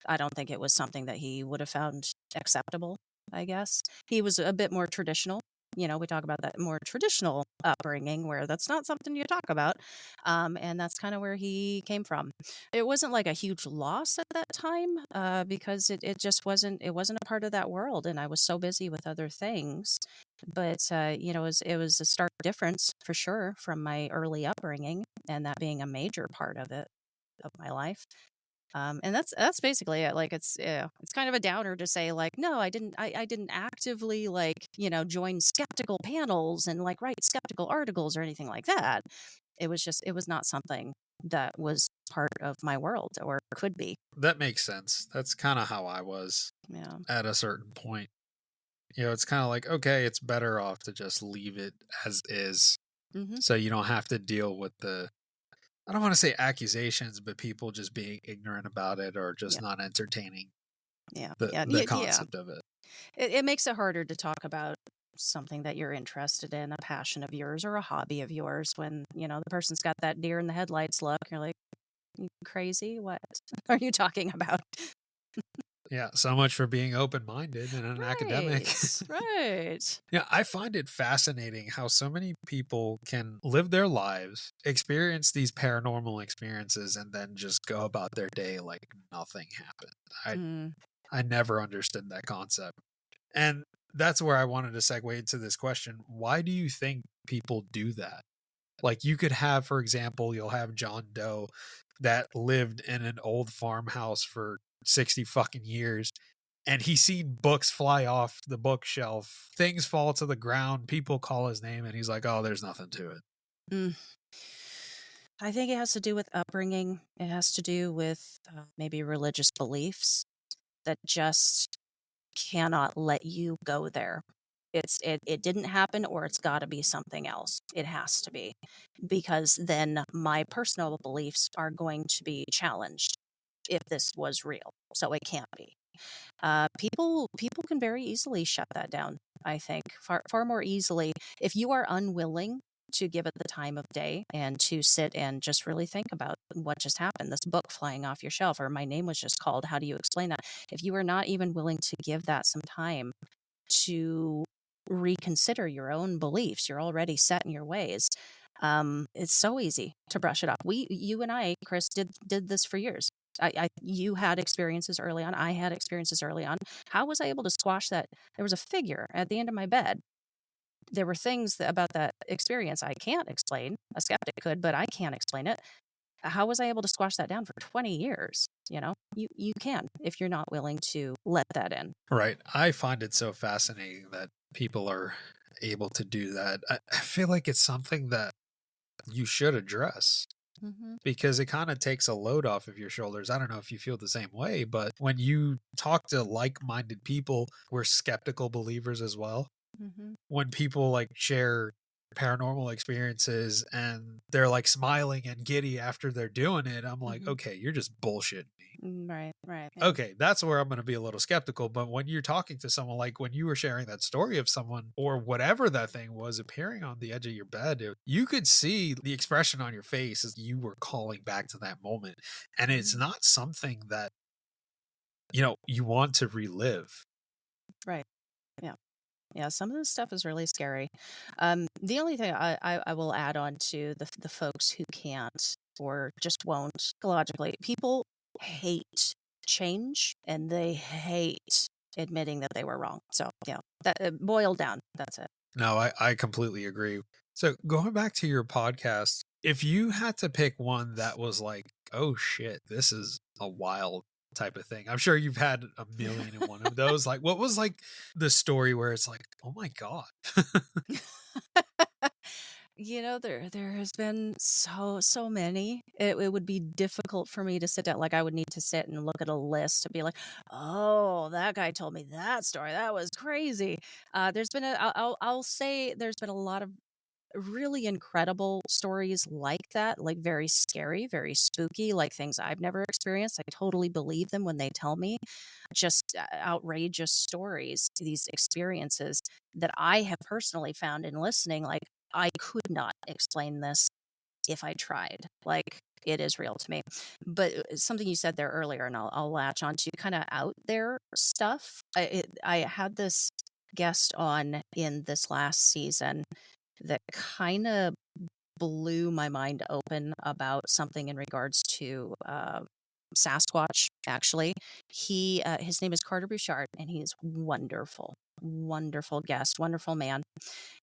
I don't think it was something that he would have found acceptable, I guess. He was a bit more traditional. We talk about that more traditional upbringing where that's not something you talk about. And that's kind of where he came from. It wasn't like a huge loss at that time because it just wasn't a part of that world. And I was so busy with other things. But, it was a stark difference for sure from my early upbringing and that being a major part of my life. And that's basically it. Like it's kind of a downer to say like, no, I didn't actively join skeptical panels and like write skeptical articles or anything like that. It was not something that was part of my world or could be. That makes sense. That's kind of how I was at a certain point. It's kind of like, okay, it's better off to just leave it as is. Mm-hmm. So you don't have to deal with I don't want to say accusations, but people just being ignorant about it or just not entertaining the concept of it. It makes it harder to talk about something that you're interested in, a passion of yours or a hobby of yours when, the person's got that deer in the headlights look. You're like, you crazy? What are you talking about? Yeah, so much for being open-minded and an academic. Right. Yeah, I find it fascinating how so many people can live their lives, experience these paranormal experiences, and then just go about their day like nothing happened. I never understood that concept. And that's where I wanted to segue into this question. Why do you think people do that? Like you could have, for example, you'll have John Doe that lived in an old farmhouse for 60 fucking years and he's seen books fly off the bookshelf, things fall to the ground, people call his name and he's like, oh, there's nothing to it. I think it has to do with upbringing. It has to do with maybe religious beliefs that just cannot let you go there. It didn't happen or it's got to be something else. It has to be because then my personal beliefs are going to be challenged if this was real. So it can't be. People can very easily shut that down. I think far more easily if you are unwilling to give it the time of day and to sit and just really think about what just happened. This book flying off your shelf, or my name was just called. How do you explain that? If you are not even willing to give that some time to reconsider your own beliefs, you're already set in your ways. It's so easy to brush it off. You and I, Chris, did this for years. You had experiences early on. I had experiences early on. How was I able to squash that? There was a figure at the end of my bed. There were things about that experience I can't explain. A skeptic could, but I can't explain it. How was I able to squash that down for 20 years? You can if you're not willing to let that in. Right. I find it so fascinating that people are able to do that. I feel like it's something that you should address. Because it kind of takes a load off of your shoulders. I don't know if you feel the same way, but when you talk to like-minded people, we're skeptical believers as well. When people like share paranormal experiences and they're like smiling and giddy after they're doing it, I'm like, okay, you're just bullshitting me. Right. Yeah. Okay, that's where I'm going to be a little skeptical. But when you're talking to someone, like when you were sharing that story of someone or whatever that thing was appearing on the edge of your bed, you could see the expression on your face as you were calling back to that moment. And it's not something that, you want to relive. Right. Yeah. Yeah, some of this stuff is really scary. The only thing I will add on to the folks who can't or just won't psychologically, people hate change and they hate admitting that they were wrong. So, that boiled down, that's it. No, I completely agree. So going back to your podcast, if you had to pick one that was like, oh shit, this is a wild type of thing. I'm sure you've had a million and one of those. Like, what was like the story where it's like, oh my God. There has been so many. It would be difficult for me to sit down. Like I would need to sit and look at a list to be like, oh, that guy told me that story. That was crazy. I'll say there's been a lot of really incredible stories like that, like very scary, very spooky, like things I've never experienced. I totally believe them when they tell me. Just outrageous stories, these experiences that I have personally found in listening, like I could not explain this if I tried. Like it is real to me. But something you said there earlier, and I'll latch on to kind of out there stuff. I had this guest on in this last season that kind of blew my mind open about something in regards to Sasquatch. Actually, his name is Carter Bouchard, and he's wonderful, wonderful guest, wonderful man,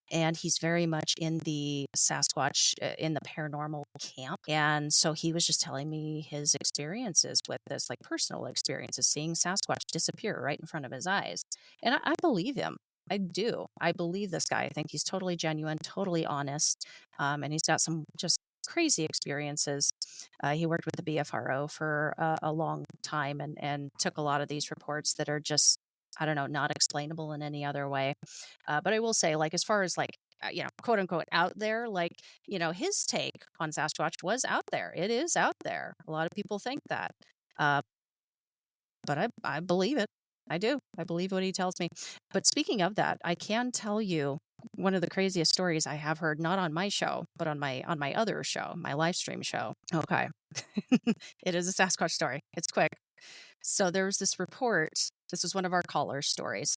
and he's very much in the Sasquatch, in the paranormal camp. And so he was just telling me his experiences with this, like personal experiences, seeing Sasquatch disappear right in front of his eyes, and I believe him. I do. I believe this guy. I think he's totally genuine, totally honest, and he's got some just crazy experiences. He worked with the BFRO for a long time and took a lot of these reports that are just, I don't know, not explainable in any other way. But I will say, like, as far as like, quote unquote out there, like, his take on Sasquatch was out there. It is out there. A lot of people think that. But I believe it. I do. I believe what he tells me. But speaking of that, I can tell you one of the craziest stories I have heard, not on my show, but on my other show, my live stream show. Okay. It is a Sasquatch story. It's quick. So there was this report. This was one of our callers' stories.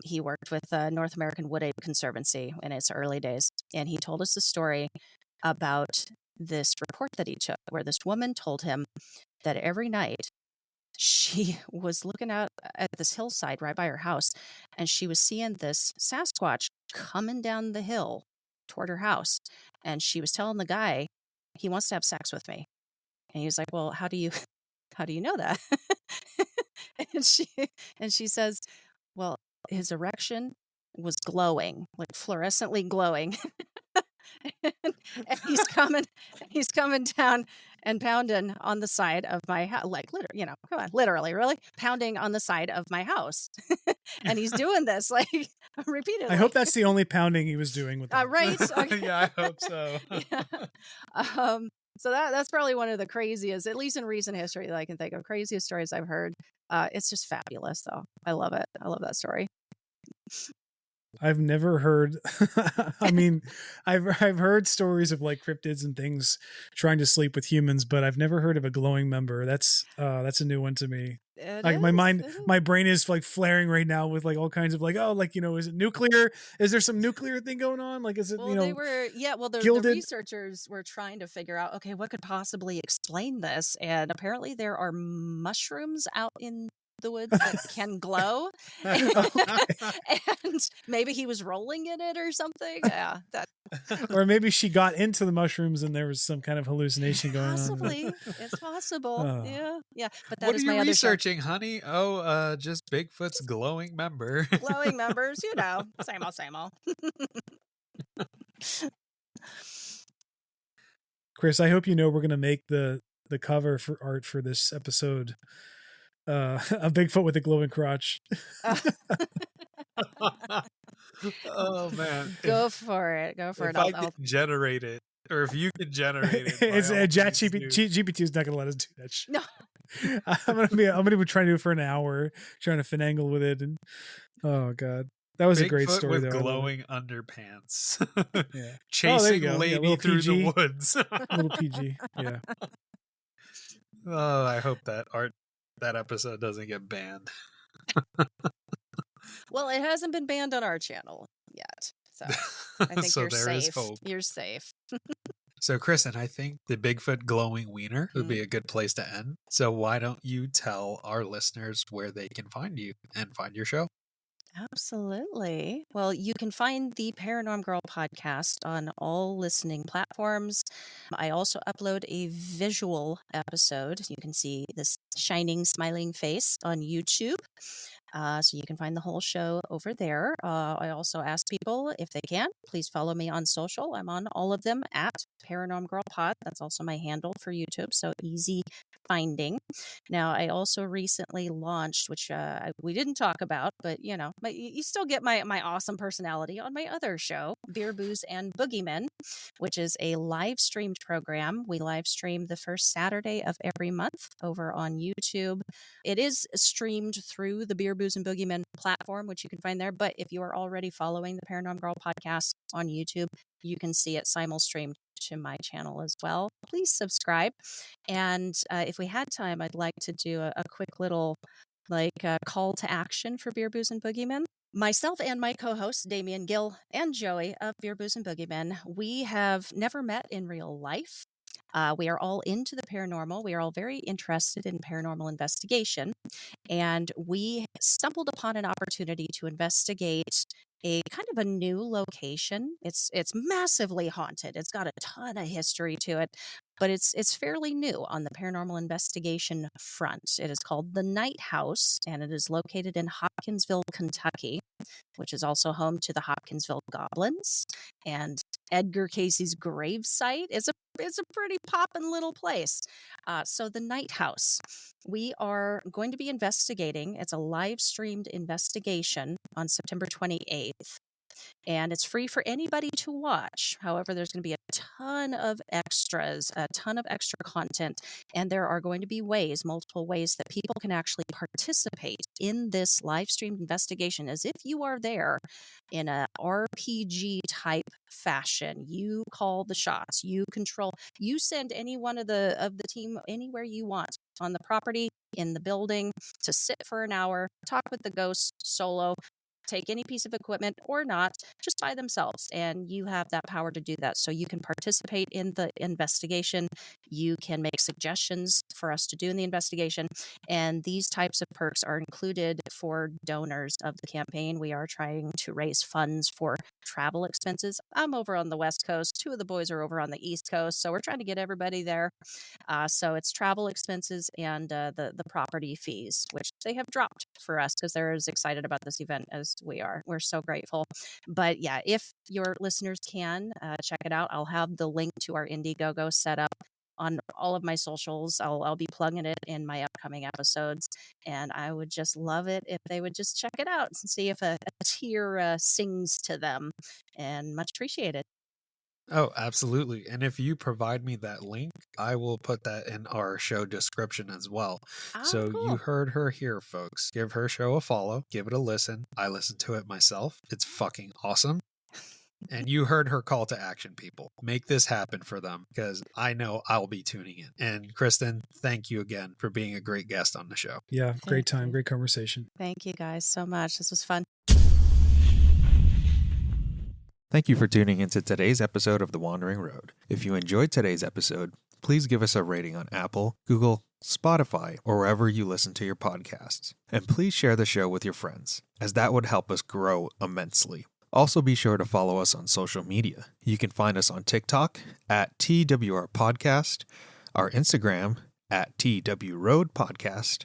He worked with North American Wood Ape Conservancy in its early days. And he told us a story about this report that he took where this woman told him that every night she was looking out at this hillside right by her house, and she was seeing this Sasquatch coming down the hill toward her house. And she was telling the guy, he wants to have sex with me. And he was like, well, how do you know that? and she says, well, his erection was glowing, like fluorescently glowing. and he's coming down and pounding on the side of my house, like literally, really pounding on the side of my house. And he's doing this like repeatedly. I hope that's the only pounding he was doing with that. Right? Okay. Yeah, I hope so. Yeah. So that's probably one of the craziest, at least in recent history, that I can think of, craziest stories I've heard. It's just fabulous, though. I love it. I love that story. I've never heard. I mean, I've heard stories of like cryptids and things trying to sleep with humans, but I've never heard of a glowing member. That's a new one to me. My brain is like flaring right now with like all kinds of like, oh, like, is it nuclear? Is there some nuclear thing going on? Like, is it, the researchers were trying to figure out, okay, what could possibly explain this? And apparently there are mushrooms out in the woods that can glow. And maybe he was rolling in it or something. Yeah. Or maybe she got into the mushrooms and there was some kind of hallucination going on. Possibly. It's possible. Oh. Yeah. Yeah. But that what is are my you other researching, show. Honey? Oh, just Bigfoot's glowing member. Glowing members, same old. Chris, I hope we're going to make the cover for art for this episode. A Bigfoot with a glowing crotch. Oh man, Go for it. Go for it. if I can generate it, or if you can generate it, It's by all Chat means, dude. GPT is not going to let us do that shit. No. I'm gonna be trying to do it for an hour, trying to finagle with it, and oh god, that was a great Bigfoot story with though. glowing underpants, Yeah. chasing Yeah, lady little through PG. the woods. Little PG, yeah. Oh, I hope that episode doesn't get banned. Well, it hasn't been banned on our channel yet, so I think So you're there is safe. hope. You're safe. So, Kristen, I think the Bigfoot glowing wiener would be a good place to end. So, why don't you tell our listeners where they can find you and find your show? Absolutely. Well, you can find the Paranorm Girl podcast on all listening platforms. I also upload a visual episode. You can see this shining, smiling face on YouTube. So you can find the whole show over there. I also ask people, if they can, please follow me on social. I'm on all of them at Paranorm Girl Pod. That's also my handle for YouTube, so easy finding. Now, I also recently launched, which we didn't talk about, but you still get my awesome personality on my other show, Beer, Booze, and Boogeymen, which is a live streamed program. We live stream the first Saturday of every month over on YouTube. It is streamed through the Beer, Booze, and Boogeymen platform, which you can find there. But if you are already following the Paranorm Girl podcast on YouTube, you can see it simul-streamed to my channel as well. Please subscribe. And if we had time, I'd like to do a quick little call to action for Beer, Booze, and Boogeymen. Myself and my co-hosts, Damian Gill and Joey of Beer, Booze, and Boogeymen, we have never met in real life. We are all into the paranormal. We are all very interested in paranormal investigation. And we stumbled upon an opportunity to investigate a kind of a new location. It's massively haunted. It's got a ton of history to it, but it's fairly new on the paranormal investigation front. It is called the Night House, and it is located in Hopkinsville, Kentucky, which is also home to the Hopkinsville Goblins. And Edgar Casey's gravesite is a pretty poppin' little place. So the Night House, we are going to be investigating. It's a live streamed investigation on September 28th. And it's free for anybody to watch. However, there's going to be a ton of extras, a ton of extra content, and there are going to be multiple ways that people can actually participate in this live streamed investigation as if you are there in a RPG type fashion. You call the shots, you control, you send any one of the team anywhere you want on the property, in the building, to sit for an hour, talk with the ghosts solo, take any piece of equipment or not, just by themselves. And you have that power to do that. So you can participate in the investigation. You can make suggestions for us to do in the investigation. And these types of perks are included for donors of the campaign. We are trying to raise funds for travel expenses. I'm over on the West Coast. Two of the boys are over on the East Coast. So we're trying to get everybody there. So it's travel expenses and the property fees, which they have dropped for us because they're as excited about this event as we are. We're so grateful. But yeah, if your listeners can check it out, I'll have the link to our Indiegogo set up on all of my socials. I'll be plugging it in my upcoming episodes, and I would just love it if they would just check it out and see if a tear sings to them, and much appreciated. Oh, absolutely. And if you provide me that link, I will put that in our show description as well. So cool. You heard her here, folks. Give her show a follow. Give it a listen. I listen to it myself. It's fucking awesome. And you heard her call to action, people. Make this happen for them because I know I'll be tuning in. And Kristen, thank you again for being a great guest on the show. Yeah, great time, great conversation. Thank you guys so much. This was fun. Thank you for tuning into today's episode of The Wandering Road. If you enjoyed today's episode, please give us a rating on Apple, Google, Spotify, or wherever you listen to your podcasts. And please share the show with your friends, as that would help us grow immensely. Also be sure to follow us on social media. You can find us on TikTok at twroadpodcast, our Instagram at twroadpodcast,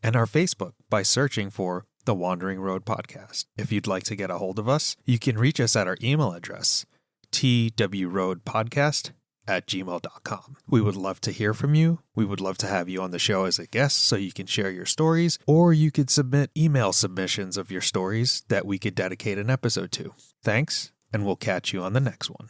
and our Facebook by searching for The Wandering Road Podcast. If you'd like to get a hold of us, you can reach us at our email address, twroadpodcast @gmail.com. We would love to hear from you. We would love to have you on the show as a guest so you can share your stories, or you could submit email submissions of your stories that we could dedicate an episode to. Thanks, and we'll catch you on the next one.